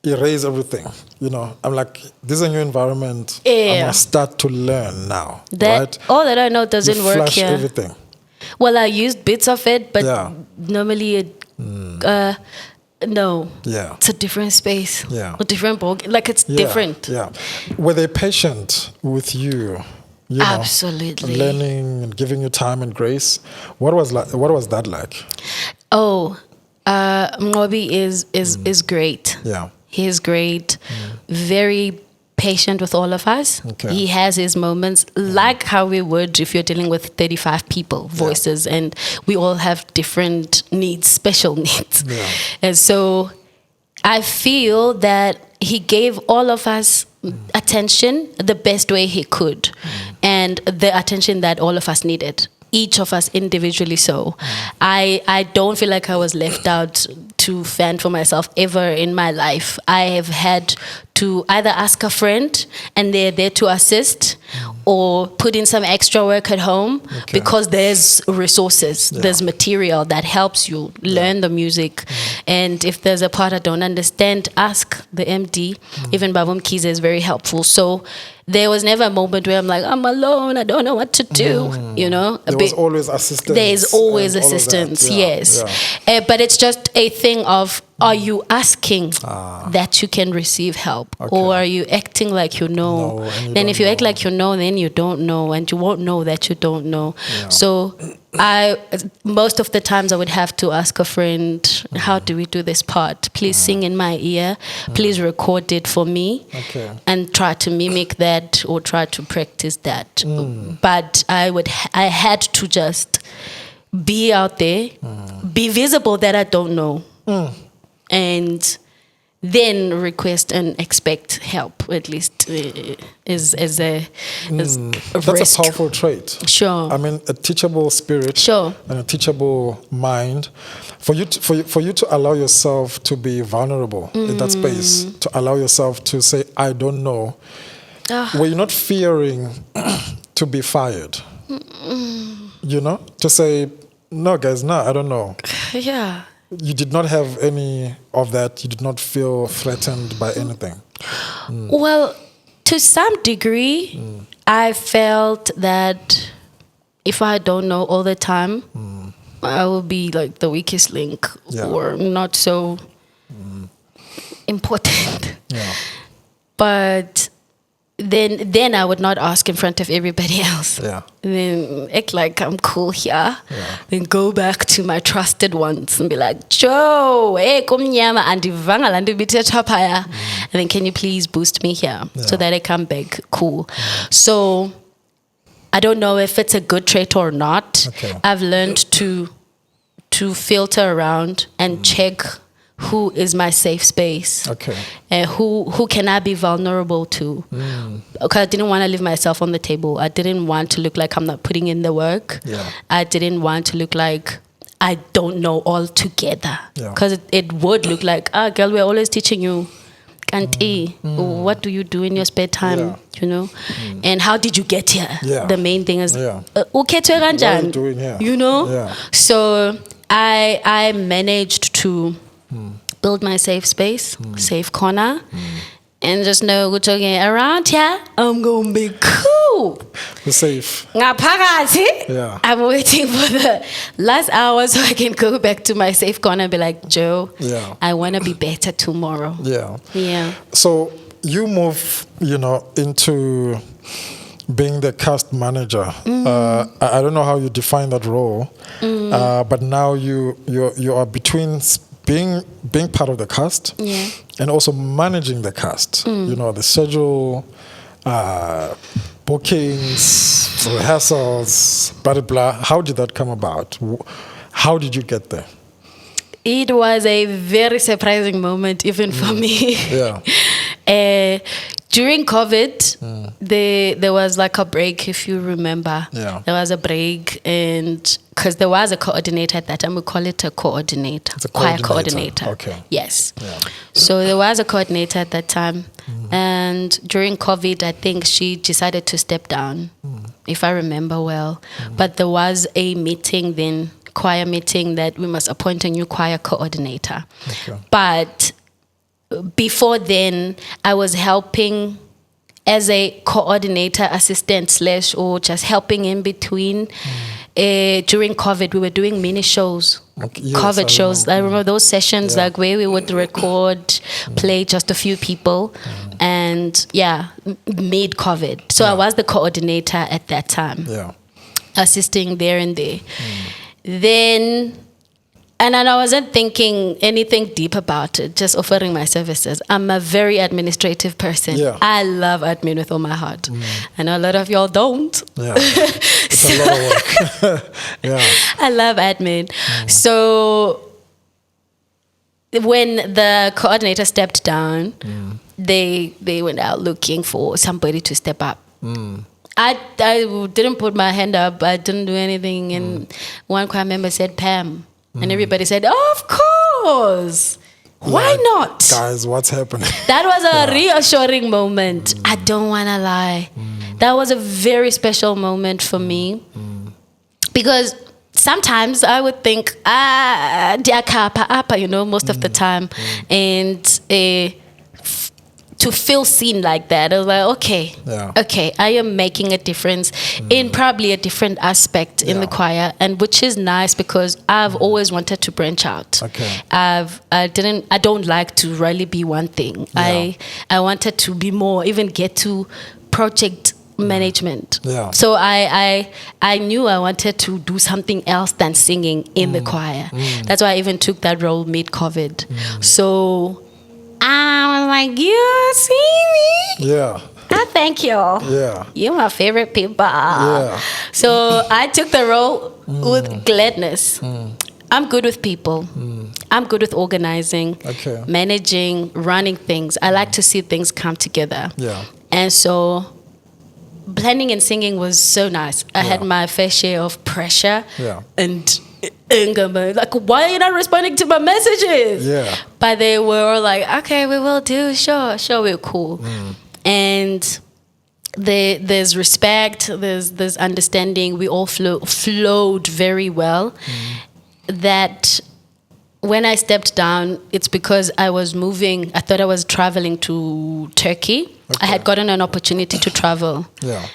erase everything. You know, I'm like, this is a new environment. I must start to learn now. Right? All that I know doesn't work flash here. Everything. Well, I used bits of it, but normally it no. Yeah. It's a different space. Yeah. A different ball. Like it's different. Yeah. Were they patient with you? You know, absolutely. learning and giving you time and grace. What was that like? Oh, Ngobi is great. Yeah. He is great. Very patient with all of us. Okay. He has his moments, like how we would if you're dealing with 35 people, voices, and we all have different needs, special needs. Yeah. And so I feel that he gave all of us attention the best way he could, and the attention that all of us needed, each of us individually. So I don't feel like I was left out to fend for myself ever in my life. I have had to either ask a friend and they're there to assist, or put in some extra work at home because there's resources, there's material that helps you learn the music. And if there's a part I don't understand, ask the MD. Even Babum Kiza is very helpful. So there was never a moment where I'm like, I'm alone, I don't know what to do, you know. There was always assistance. There is always assistance, yes. But it's just a thing of, are you asking that you can receive help? Or are you acting like you know? Then if you act like you know, then you don't know, and you won't know that you don't know. So most of the times I would have to ask a friend, how do we do this part? Please sing in my ear. Please record it for me. And try to mimic that or try to practice that. But I had to just be out there, be visible that I don't know. And then request and expect help, at least as a That's risk. a powerful trait. Sure. I mean, a teachable spirit. Sure. And a teachable mind. For you to allow yourself to be vulnerable in that space, to allow yourself to say, I don't know. Were you not fearing to be fired? You know? To say, no, guys, no, I don't know. Yeah. You did not have any of that. You did not feel threatened by anything. Well, to some degree, I felt that if I don't know all the time, I will be like the weakest link or not so important. But then I would not ask in front of everybody else. Yeah. Then act like I'm cool here. Yeah. Then go back to my trusted ones and be like, Joe, hey, kumnyama andivanga la ndibithetha phaya. And then can you please boost me here so that I come back cool. So I don't know if it's a good trait or not. Okay. I've learned to filter around and check who is my safe space. Okay. And who can I be vulnerable to? Because I didn't want to leave myself on the table. I didn't want to look like I'm not putting in the work. Yeah. I didn't want to look like I don't know all together. Because it would look like, girl, we're always teaching you. Kanti, what do you do in your spare time? You know? And how did you get here? The main thing is, what are you doing here? You know? So I managed to build my safe space, safe corner, and just know we're talking around here. I'm gonna be cool. You're safe. Yeah. I'm waiting for the last hour so I can go back to my safe corner and be like, Joe, I want to be better tomorrow. Yeah. So you move, into being the cast manager. I don't know how you define that role, but now you are between being part of the cast and also managing the cast. The schedule, bookings, rehearsals, blah, blah. How did that come about? How did you get there? It was a very surprising moment, even for me. During COVID, there was like a break, if you remember. There was a break, and because there was a coordinator at that time, we call it a coordinator. It's a choir coordinator. Okay. Yes. So there was a coordinator at that time, and during COVID, I think she decided to step down, if I remember well. But there was a meeting then, choir meeting, that we must appoint a new choir coordinator. But before then, I was helping as a coordinator, assistant / or just helping in between. During COVID, we were doing mini shows, COVID shows. I remember those sessions like where we would record, play just a few people, and mid COVID. So I was the coordinator at that time, assisting there and there. Then. And I wasn't thinking anything deep about it, just offering my services. I'm a very administrative person. I love admin with all my heart. I know a lot of y'all don't. It's a lot of work. I love admin. So when the coordinator stepped down, they went out looking for somebody to step up. I didn't put my hand up. I didn't do anything. And one choir member said, Pam. And everybody said, of course. Why not? Guys, what's happening? That was a reassuring moment. I don't want to lie. That was a very special moment for me. Because sometimes I would think, most of the time. And to feel seen like that, I was like, okay, I am making a difference in probably a different aspect in the choir, and which is nice because I've always wanted to branch out. I don't like to really be one thing. I wanted to be more, even get to project management. So I knew I wanted to do something else than singing in the choir. That's why I even took that role mid-COVID. So I was like, you see me? Thank you. You're my favorite people. So I took the role with gladness. I'm good with people. I'm good with organizing, managing, running things. I like to see things come together. And so planning and singing was so nice. I had my fair share of pressure and anger, like, why are you not responding to my messages? But they were all like, okay, we will do, sure, we're cool. And there's respect, there's understanding. We all flowed very well. That when I stepped down, it's because I was moving. I thought I was traveling to Turkey I had gotten an opportunity to travel,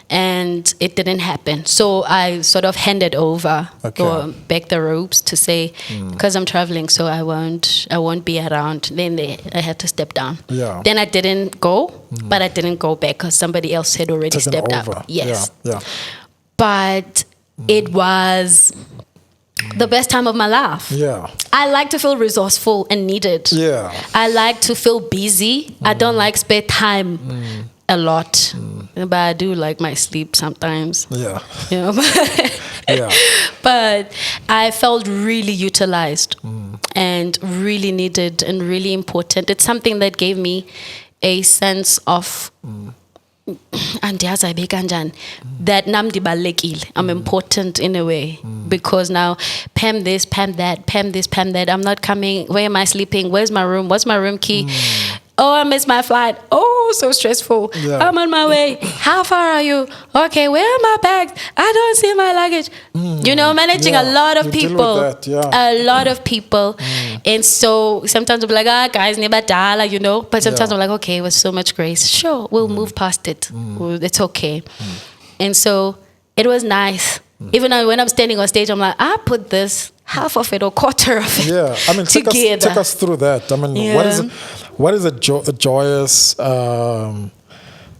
and it didn't happen. So I sort of handed over or back the ropes to say, because I'm traveling, so I won't be around. Then I had to step down. Yeah. Then I didn't go, but I didn't go back because somebody else had already stepped up. Yes. Yeah. But it was the best time of my life. Yeah. I like to feel resourceful and needed. Yeah. I like to feel busy. I don't like spare time a lot. But I do like my sleep sometimes. Yeah. You know? Yeah. But I felt really utilized and really needed and really important. It's something that gave me a sense of that I'm important in a way, because now Pam this, Pam that, Pam this, Pam that. I'm not coming. Where am I sleeping? Where's my room? What's my room key? Oh, I missed my flight. Oh, so stressful. Yeah. I'm on my way. How far are you? Okay, where are my bags? I don't see my luggage. You know, managing a lot of people. A lot of people. And so sometimes I'm like, guys, never die, you know. But sometimes I'm like, okay, with so much grace, sure, we'll move past it. It's okay. And so it was nice. Even when I'm standing on stage, I'm like, I put this half of it or quarter of it. Yeah, I mean, take us through that. I mean, what is a joyous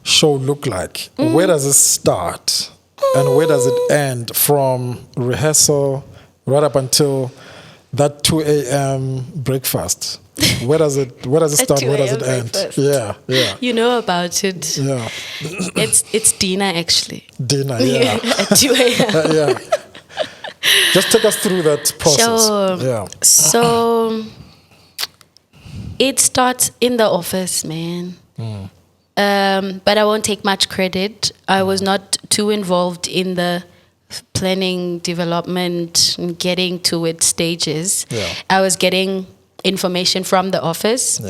show look like? Where does it start, and where does it end? From rehearsal right up until that 2 a.m. breakfast. Where does it start? Where does it end? Breakfast. Yeah. You know about it. Yeah. It's dinner actually. Dinner, yeah. At 2 a.m. Yeah. Just take us through that process. Sure. Yeah. So it starts in the office, man. But I won't take much credit. I was not too involved in the planning, development, and getting to its stages. Yeah. I was getting information from the office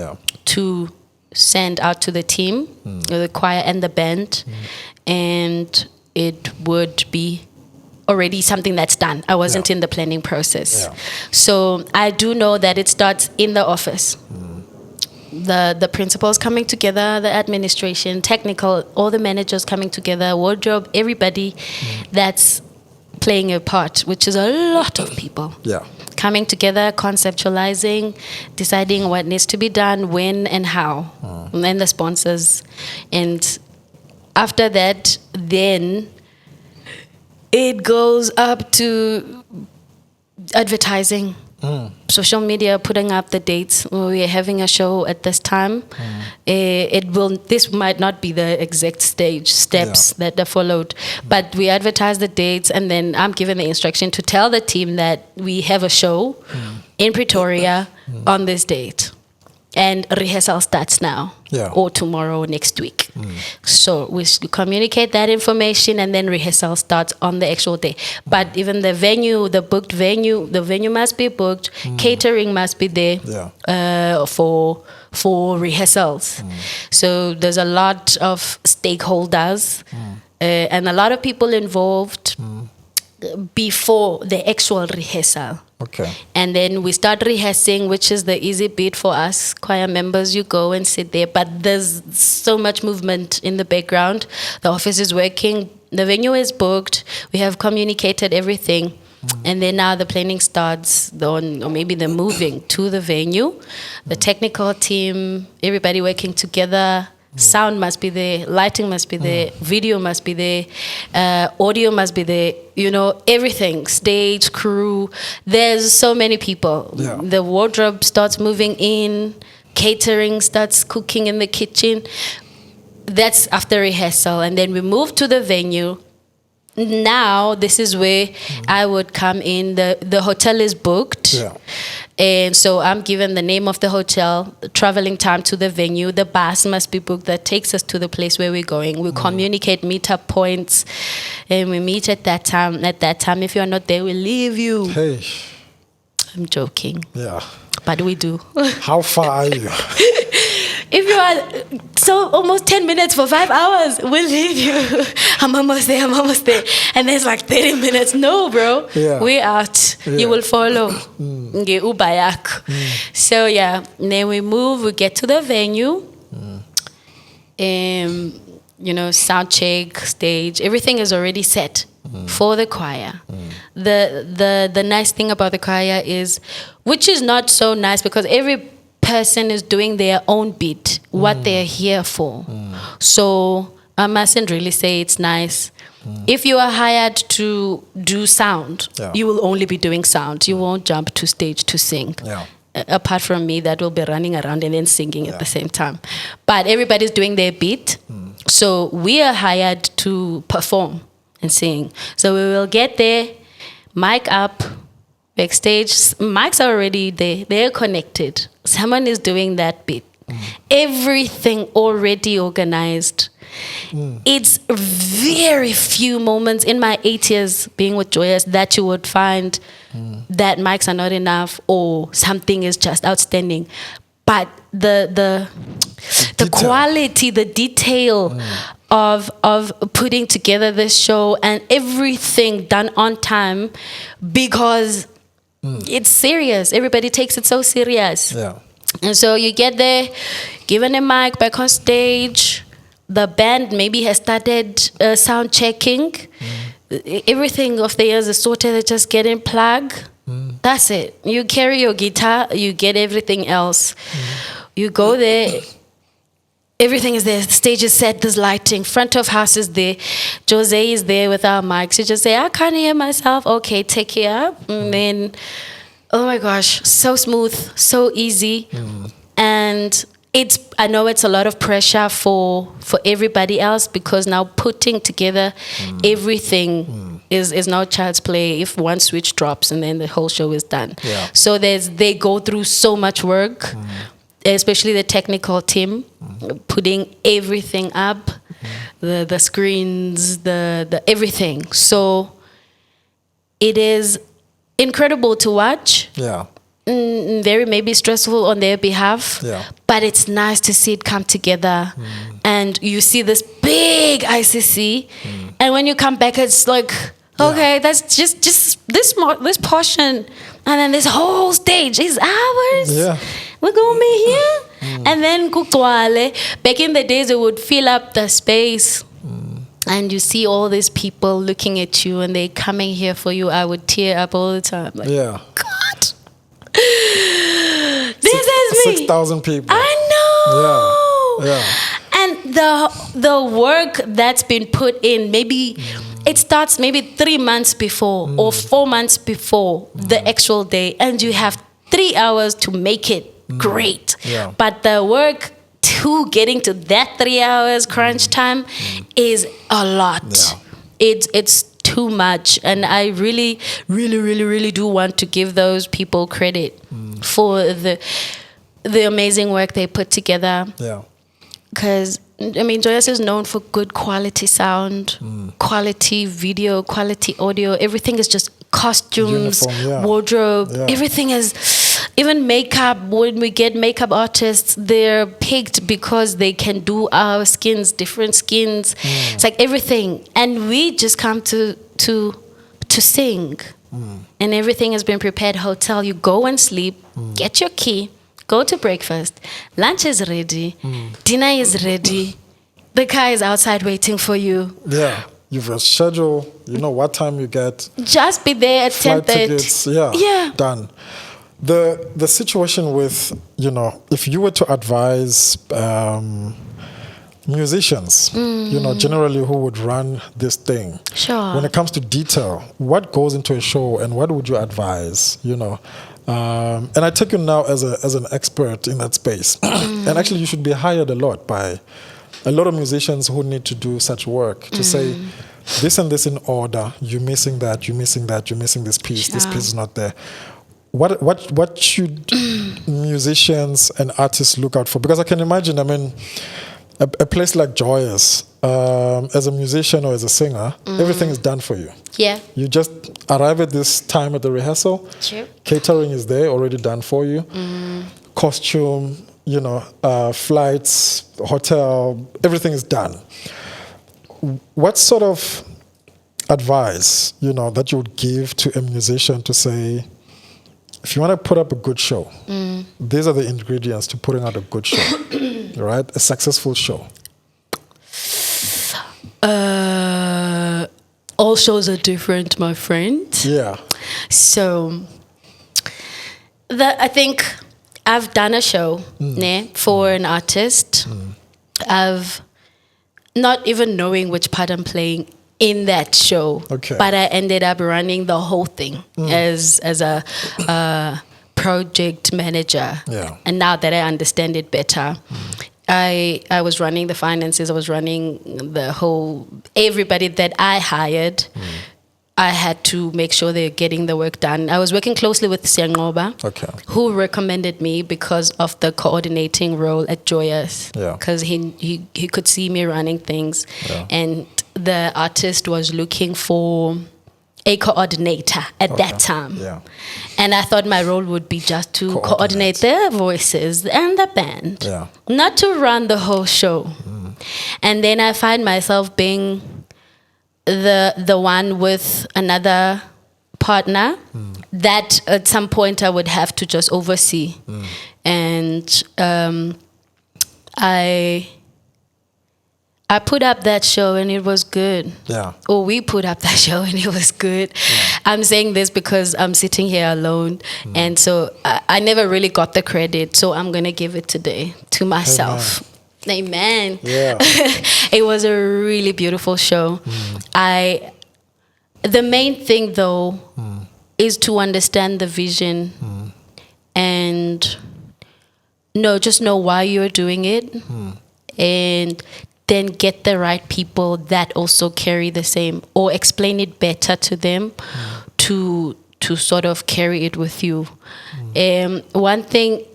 to send out to the team, the choir and the band, and it would be already something that's done. I wasn't in the planning process. So I do know that it starts in the office. The principals coming together, the administration, technical, all the managers coming together, wardrobe, everybody that's playing a part, which is a lot of people. Yeah. Coming together, conceptualizing, deciding what needs to be done, when and how, and then the sponsors. And after that, then it goes up to advertising, social media, putting up the dates. We are having a show at this time. This might not be the exact steps that are followed, but we advertise the dates, and then I'm given the instruction to tell the team that we have a show in Pretoria on this date. And rehearsal starts now, or tomorrow, or next week. So we communicate that information, and then rehearsal starts on the actual day. But even the venue, the venue must be booked. Catering must be there for rehearsals. So there's a lot of stakeholders and a lot of people involved before the actual rehearsal. Okay. And then we start rehearsing, which is the easy bit for us choir members. You go and sit there, but there's so much movement in the background. The office is working, the venue is booked, we have communicated everything. And then now the planning starts, or maybe the moving to the venue. The technical team, everybody working together. Sound must be there, lighting must be there, video must be there, audio must be there, you know, everything, stage, crew. There's so many people. Yeah. The wardrobe starts moving in, catering starts cooking in the kitchen. That's after rehearsal. And then we move to the venue. Now, this is where I would come in. The hotel is booked. Yeah. And so I'm given the name of the hotel, the traveling time to the venue. The bus must be booked that takes us to the place where we're going. We communicate meetup points, and we meet at that time. At that time, if you're not there, we leave you. Hey. I'm joking. Yeah. But we do. How far are you? If you are so almost 10 minutes for 5 hours, we'll leave you. I'm almost there. And there's like 30 minutes. No, bro. Yeah. We're out. Yeah. You will follow. So yeah, then we move, we get to the venue. sound check, stage, everything is already set for the choir. The nice thing about the choir is, which is not so nice because every person is doing their own beat, what they're here for. So I mustn't really say it's nice. If you are hired to do sound, you will only be doing sound. You won't jump to stage to sing. Apart from me, that will be running around and then singing at the same time. But everybody's doing their beat. So we are hired to perform and sing. So we will get there, mic up, backstage. Mics are already there. They're connected. Someone is doing that beat. Everything already organized. It's very few moments in my 8 years being with Joyous that you would find that mics are not enough or something is just outstanding. But the quality, the detail of putting together this show and everything done on time, because it's serious. Everybody takes it so serious. And so you get there, given a mic back on stage. The band maybe has started sound checking. Everything of theirs is sorted. They just get in plug. That's it. You carry your guitar. You get everything else. You go there. Everything is there. The stage is set. There's lighting. Front of house is there. Jose is there with our mics. You just say, I can't hear myself. Okay, take it up. And then, oh my gosh, so smooth, so easy. And I know it's a lot of pressure for everybody else, because now putting together everything is no child's play. If one switch drops and then the whole show is done. So they go through so much work, especially the technical team, putting everything up, the screens, the everything. So it is incredible to watch. Very maybe stressful on their behalf, but it's nice to see it come together. And you see this big ICC, and when you come back, it's like, okay, that's just this portion, and then this whole stage is ours. We're gonna be here. And then kukwale. Back in the days, it would fill up the space. And you see all these people looking at you, and they coming here for you. I would tear up all the time. Like, God. This is me. 6,000 people. I know. And the work that's been put in, maybe it starts maybe 3 months before or 4 months before the actual day, and you have 3 hours to make it great. But the work to getting to that 3 hours crunch time is a lot. It's too much, and I really, really, really, really do want to give those people credit for the amazing work they put together. Because I mean, Joyous is known for good quality sound, quality video, quality audio. Everything is just costumes, wardrobe. Everything is. Even makeup, when we get makeup artists, they're picked because they can do our skins, different skins. It's like everything. And we just come to sing. And everything has been prepared. Hotel, you go and sleep, get your key, go to breakfast. Lunch is ready. Dinner is ready. The car is outside waiting for you. You've a schedule. You know what time you get. Just be there at 10:30. Tickets, done. The situation with, if you were to advise musicians, generally who would run this thing, when it comes to detail, what goes into a show and what would you advise, and I take you now as an expert in that space. And actually you should be hired a lot by a lot of musicians who need to do such work to say this and this in order, you're missing that, you're missing that, you're missing this piece, this piece is not there. What should musicians and artists look out for? Because I can imagine, I mean, a place like Joyous, as a musician or as a singer, everything is done for you. You just arrive at this time at the rehearsal. Catering is there, already done for you. Costume, flights, hotel, everything is done. What sort of advice, that you would give to a musician to say, if you want to put up a good show, these are the ingredients to putting out a good show, right? A successful show. all shows are different, my friend. Yeah. So I think I've done a show for an artist. I've not even knowing which part I'm playing in that show, but I ended up running the whole thing as a project manager. Yeah. And now that I understand it better, I was running the finances. I was running the whole, everybody that I hired. I had to make sure they're getting the work done. I was working closely with Siangoba, who recommended me because of the coordinating role at Joyous. Because he could see me running things. And the artist was looking for a coordinator at that time. And I thought my role would be just to coordinate their voices and the band, not to run the whole show. And then I find myself being the one with another partner that at some point I would have to just oversee. And I put up that show and it was good. Or we put up that show and it was good. I'm saying this because I'm sitting here alone. And so I never really got the credit. So I'm going to give it today to myself. Amen. It was a really beautiful show. The main thing though is to understand the vision and just know why you're doing it, and then get the right people that also carry the same, or explain it better to them to sort of carry it with you. One thing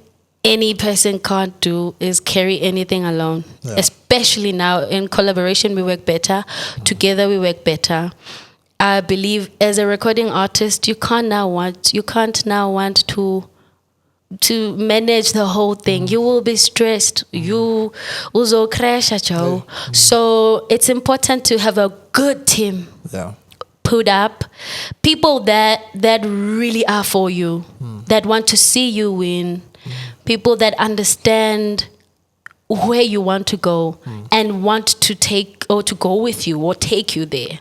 any person can't do is carry anything alone. Especially now in collaboration we work better, together we work better. I believe as a recording artist you can't now want to manage the whole thing. You will be stressed. You will crash at you. So it's important to have a good team put up, people that really are for you, that want to see you win, people that understand where you want to go and want to take or to go with you or take you there.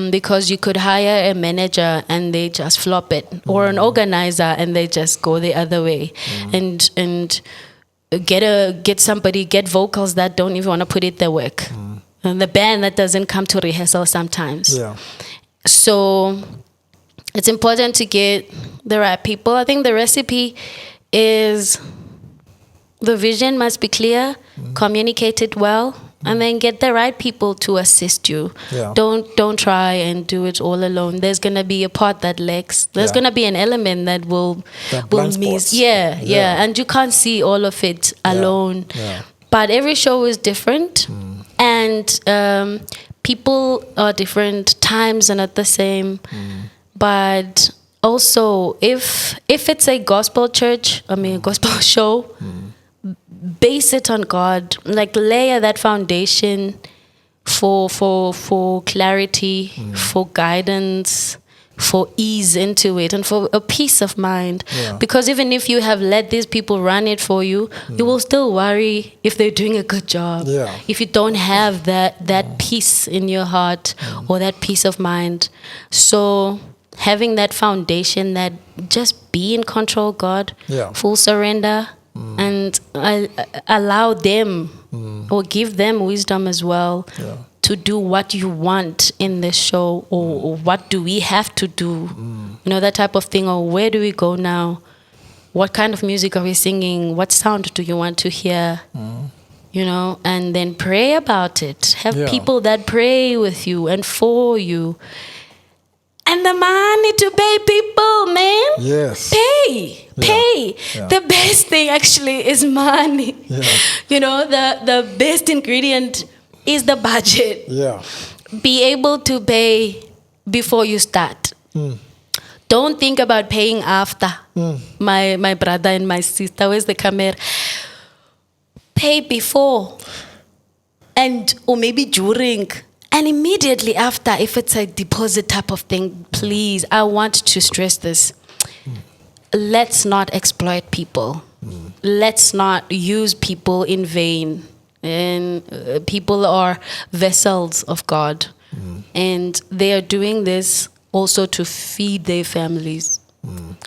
Because you could hire a manager and they just flop it, or an organizer and they just go the other way, and get vocals that don't even want to put it their work, and the band that doesn't come to rehearsal sometimes. So it's important to get the right people. I think the recipe is the vision must be clear, communicated well, and then get the right people to assist you. Don't try and do it all alone. There's gonna be a part that lacks. There's gonna be an element that will miss. And you can't see all of it alone. But every show is different, and people are different, times are not the same. But also, if it's a gospel gospel show, base it on God. Like, layer that foundation for clarity, for guidance, for ease into it, and for a peace of mind. Because even if you have let these people run it for you, you will still worry if they're doing a good job. If you don't have that peace in your heart or that peace of mind. So having that foundation, that just be in control, God, full surrender, and allow them or give them wisdom as well to do what you want in this show, or what do we have to do, that type of thing, or where do we go now, what kind of music are we singing, what sound do you want to hear, and then pray about it. Have people that pray with you and for you. And the money to pay people, man. Pay. The best thing actually is money. The best ingredient is the budget. Be able to pay before you start. Don't think about paying after. My brother and my sister, where's the camera? Pay before, or maybe during. And immediately after, if it's a deposit type of thing, please, I want to stress this. Let's not exploit people. Let's not use people in vain. And people are vessels of God. And they are doing this also to feed their families.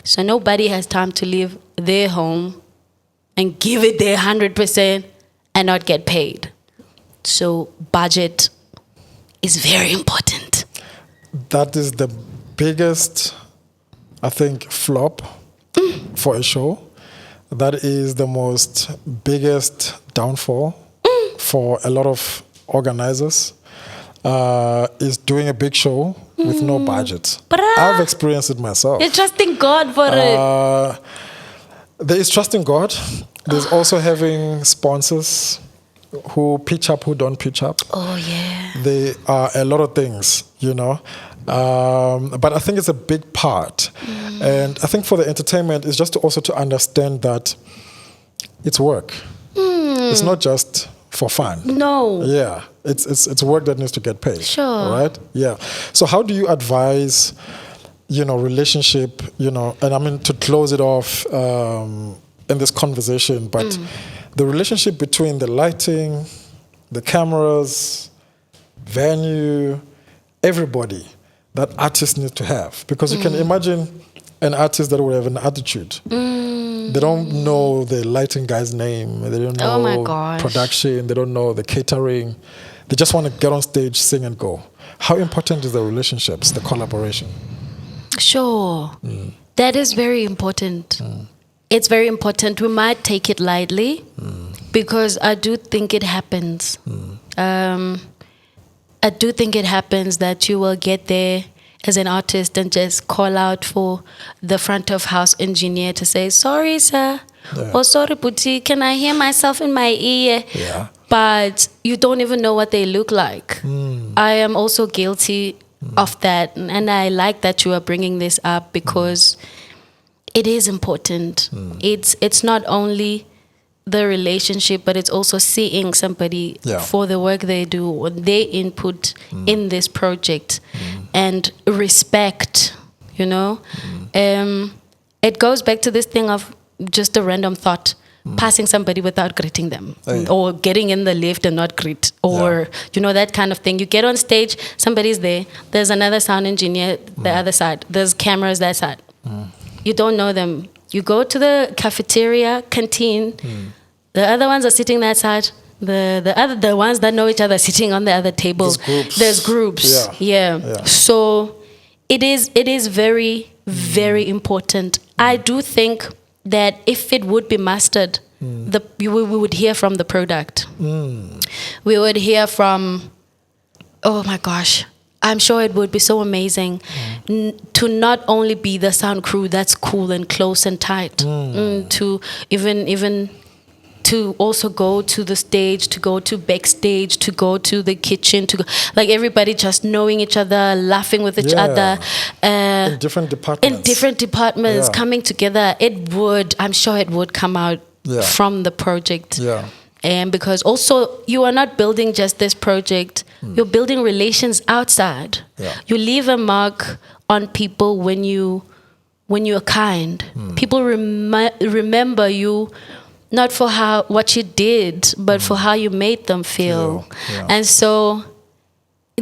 So nobody has time to leave their home and give it their 100% and not get paid. So budget is very important. That is the biggest, I think, flop for a show. That is the most biggest downfall for a lot of organizers, is doing a big show with no budget. I've experienced it myself. You're trusting God for it. There is trusting God. There's also having sponsors who pitch up, who don't pitch up. Oh, yeah. There are a lot of things, but I think it's a big part. And I think for the entertainment, it's just also to understand that it's work. It's not just for fun. No. Yeah, it's work that needs to get paid. Sure. Right? Yeah. So how do you advise, relationship, and I mean to close it off in this conversation, but the relationship between the lighting, the cameras, venue, everybody that artists need to have. Because you can imagine an artist that would have an attitude. They don't know the lighting guy's name. They don't know production. They don't know the catering. They just want to get on stage, sing and go. How important is the relationships, the collaboration? Sure. That is very important. It's very important. We might take it lightly because I do think it happens. I do think it happens that you will get there as an artist and just call out for the front of house engineer to say, sorry, sir. Yeah. Or sorry, Puti, can I hear myself in my ear? Yeah. But you don't even know what they look like. I am also guilty of that. And I like that you are bringing this up because it is important. It's not only the relationship, but it's also seeing somebody for the work they do, their input in this project, and respect, it goes back to this thing of just a random thought, passing somebody without greeting them, or getting in the lift and not greet, or that kind of thing. You get on stage, somebody's there's another sound engineer the other side, there's cameras that side. You don't know them. You go to the cafeteria, canteen, the other ones are sitting that side. The ones that know each other are sitting on the other table. There's groups. Yeah. So it is very, very important. I do think that if it would be mastered, we would hear from the product. We would hear from, oh my gosh, I'm sure it would be so amazing to not only be the sound crew that's cool and close and tight, to even to also go to the stage, to go to backstage, to go to the kitchen, to go, like everybody just knowing each other, laughing with each other. In different departments. Coming together. I'm sure it would come out from the project. Yeah. And because also you are not building just this project, you're building relations outside. Yeah. You leave a mark on people when you're kind. People remember you not for what you did, but for how you made them feel. Yeah. And so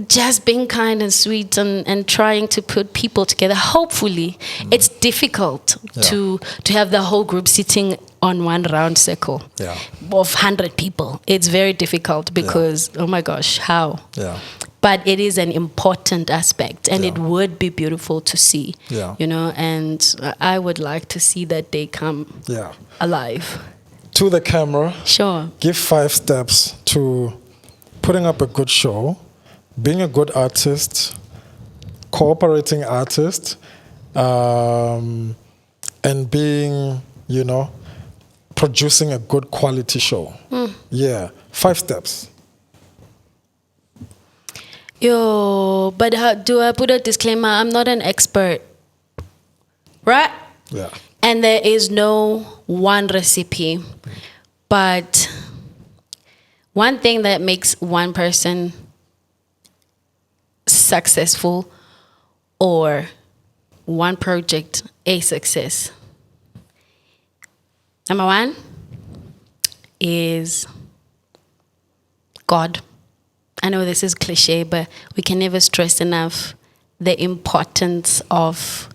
just being kind and sweet and trying to put people together. Hopefully, it's difficult to have the whole group sitting on one round circle of 100 people. It's very difficult because, oh my gosh, how? Yeah. But it is an important aspect, and it would be beautiful to see, and I would like to see that day come alive. To the camera, sure. Give 5 steps to putting up a good show, being a good artist, cooperating artist, and being, producing a good quality show. 5 steps. But how do I put a disclaimer? I'm not an expert, right? Yeah. And there is no one recipe, but one thing that makes one person successful or one project a success, number one is God. I know this is cliche, but we can never stress enough the importance of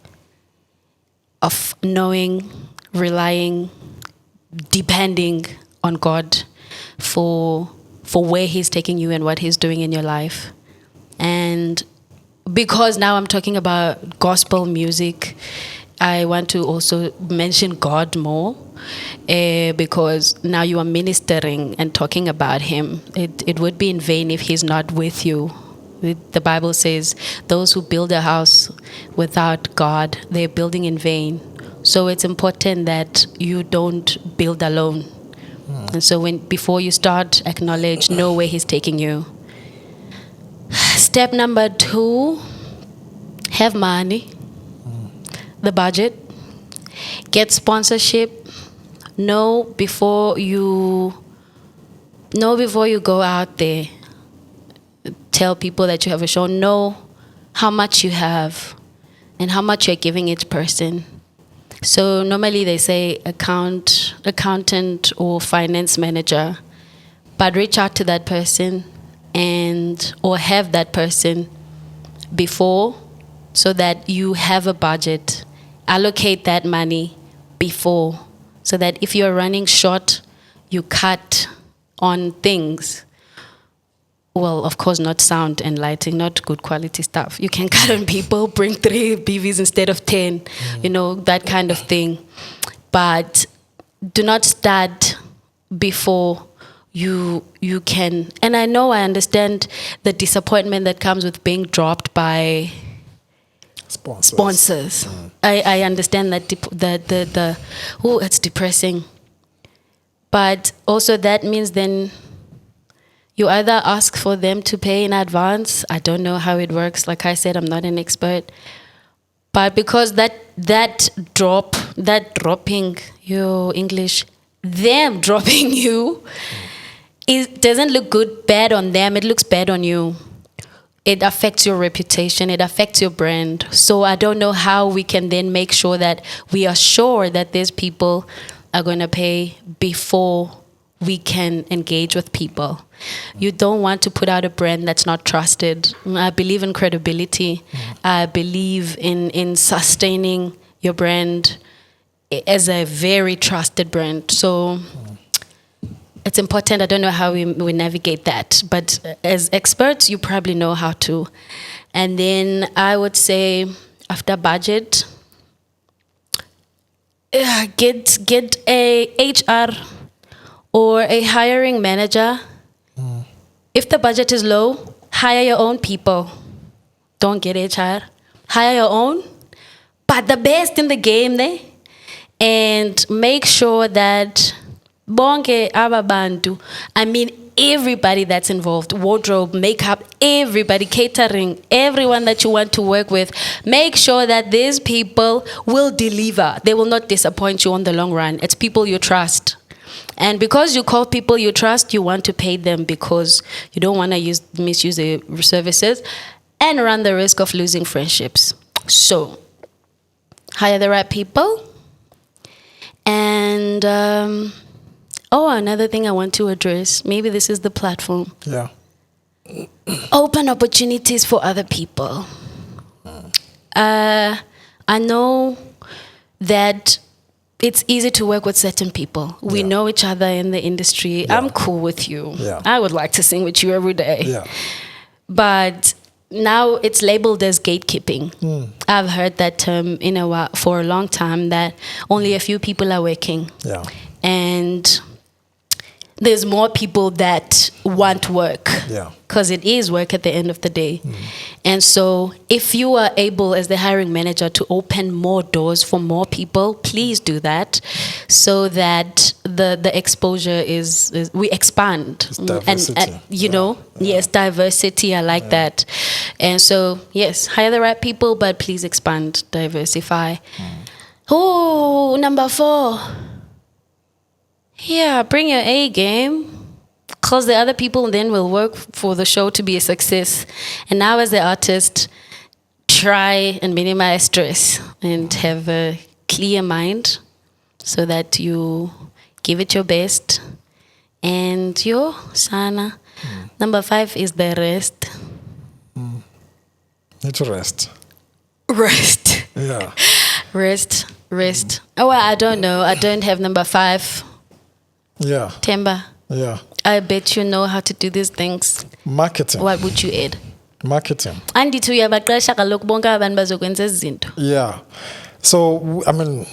knowing, relying, depending on God for where He's taking you and what He's doing in your life. And because now I'm talking about gospel music, I want to also mention God more, because now you are ministering and talking about Him. It would be in vain if He's not with you. The Bible says, those who build a house without God, they're building in vain. So it's important that you don't build alone. And so before you start, acknowledge, know where He's taking you. Step number 2, have money, the budget, get sponsorship. Know before you go out there. Tell people that you have a show. Know how much you have and how much you're giving each person. So normally they say accountant or finance manager, but reach out to that person or have that person before, so that you have a budget. Allocate that money before, so that if you're running short, you cut on things. Well, of course, not sound and lighting, not good quality stuff. You can cut on people, bring 3 BVs instead of 10, that kind of thing. But do not start before you can. And I understand the disappointment that comes with being dropped by sponsors. I understand that it's depressing. But also that means then you either ask for them to pay in advance. I don't know how it works. Like I said, I'm not an expert. But because that dropping your English, them dropping you, it doesn't look bad on them. It looks bad on you. It affects your reputation. It affects your brand. So I don't know how we can then make sure that we are sure that these people are going to pay before we can engage with people. You don't want to put out a brand that's not trusted. I believe in credibility. I believe in sustaining your brand as a very trusted brand. So it's important. I don't know how we navigate that, but as experts, you probably know how to. And then I would say, after budget, get a HR or a hiring manager. If the budget is low, hire your own people. Don't get HR. Hire your own, but the best in the game there. And make sure that bonke ababantu, everybody that's involved, wardrobe, makeup, everybody, catering, everyone that you want to work with, make sure that these people will deliver. They will not disappoint you on the long run. It's people you trust. And because you call people you trust, you want to pay them, because you don't want to misuse their services and run the risk of losing friendships. So, hire the right people. And another thing I want to address, maybe this is the platform. Yeah. Open opportunities for other people. I know that it's easy to work with certain people. We know each other in the industry. Yeah. I'm cool with you. Yeah. I would like to sing with you every day. Yeah. But now it's labeled as gatekeeping. I've heard that term for a long time, that only a few people are working. Yeah. And there's more people that want work, because it is work at the end of the day. And so if you are able, as the hiring manager, to open more doors for more people, please do that, so that the exposure is we expand. Diversity. Yes, diversity, I like that. And so, yes, hire the right people, but please expand, diversify. Oh, number 4. Yeah, bring your A game, because the other people then will work for the show to be a success. And now, as the artist, try and minimize stress and have a clear mind, so that you give it your best. And sana, Number 5 is the rest. Need to rest. Rest. Yeah. Rest. Oh, well, I don't know. I don't have number 5. Yeah. Themba, Yeah. I bet you know how to do these things. Marketing. What would you add? Marketing. Andithi uyabaqesha kaloku bonke abantu bazokwenza izinto. Yeah. So, I mean,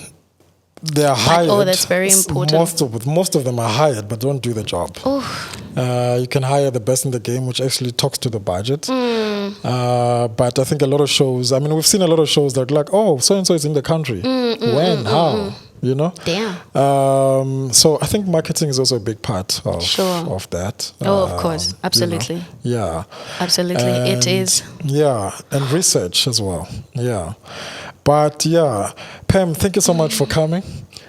they are hired. That's very important. Most of them are hired, but don't do the job. You can hire the best in the game, which actually talks to the budget. But I think a lot of shows, I mean, we've seen a lot of shows that are like, oh, so-and-so is in the country. When? How? You know? Damn. So I think marketing is also a big part of that. Of course. Absolutely. You know? Yeah. Absolutely. It is. Yeah. And research as well. Yeah. But yeah, Pam, thank you so much for coming.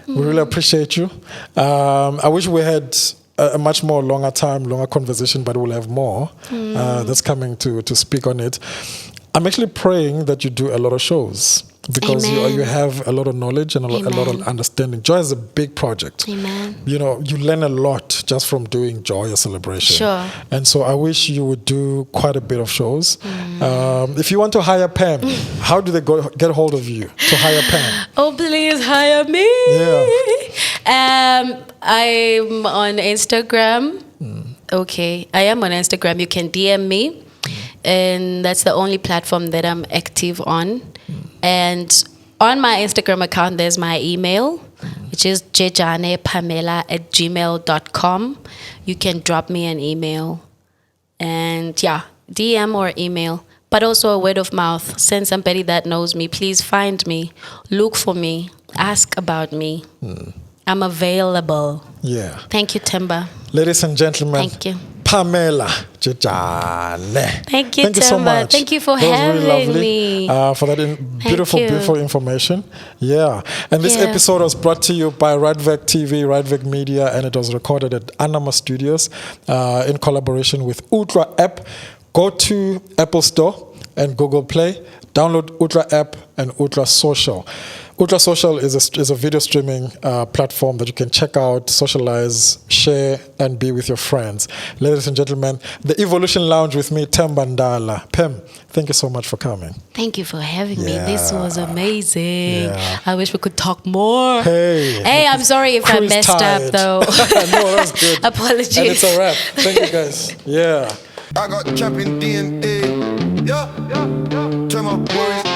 We really appreciate you. I wish we had a much more longer conversation, but we'll have more that's coming to speak on it. I'm actually praying that you do a lot of shows because you have a lot of knowledge and a lot of understanding. Joy is a big project. Amen. You know, you learn a lot just from doing Joyous Celebration. Sure. And so I wish you would do quite a bit of shows. If you want to hire Pam, how do they get hold of you to hire Pam? Oh, please hire me. Yeah. I'm on Instagram. Okay. I am on Instagram. You can DM me. And that's the only platform that I'm active on. And on my Instagram account, there's my email, which is jejanepamela@gmail.com. You can drop me an email. And yeah, DM or email. But also a word of mouth. Send somebody that knows me. Please find me. Look for me. Ask about me. I'm available. Yeah. Thank you, Themba. Ladies and gentlemen. Thank you. Pamela Jejane. Thank you so much. Thank you for having me. For that beautiful information. Yeah. And this episode was brought to you by Radvec TV, Radvec Media, and it was recorded at Anama Studios in collaboration with Utlwa.App. Go to Apple Store and Google Play. Download Utlwa.App and Utlwa Social. Utlwa Social is a video streaming platform that you can check out, socialize, share, and be with your friends. Ladies and gentlemen, the Evolution Lounge with me, Themba Ndala. Pam, thank you so much for coming. Thank you for having me. This was amazing. I wish we could talk more. Hey, I'm sorry if I messed up, though. No, that's good. Apologies. And it's a wrap. Thank you, guys. Yeah. I got champion DNA. Yeah. Turn my worries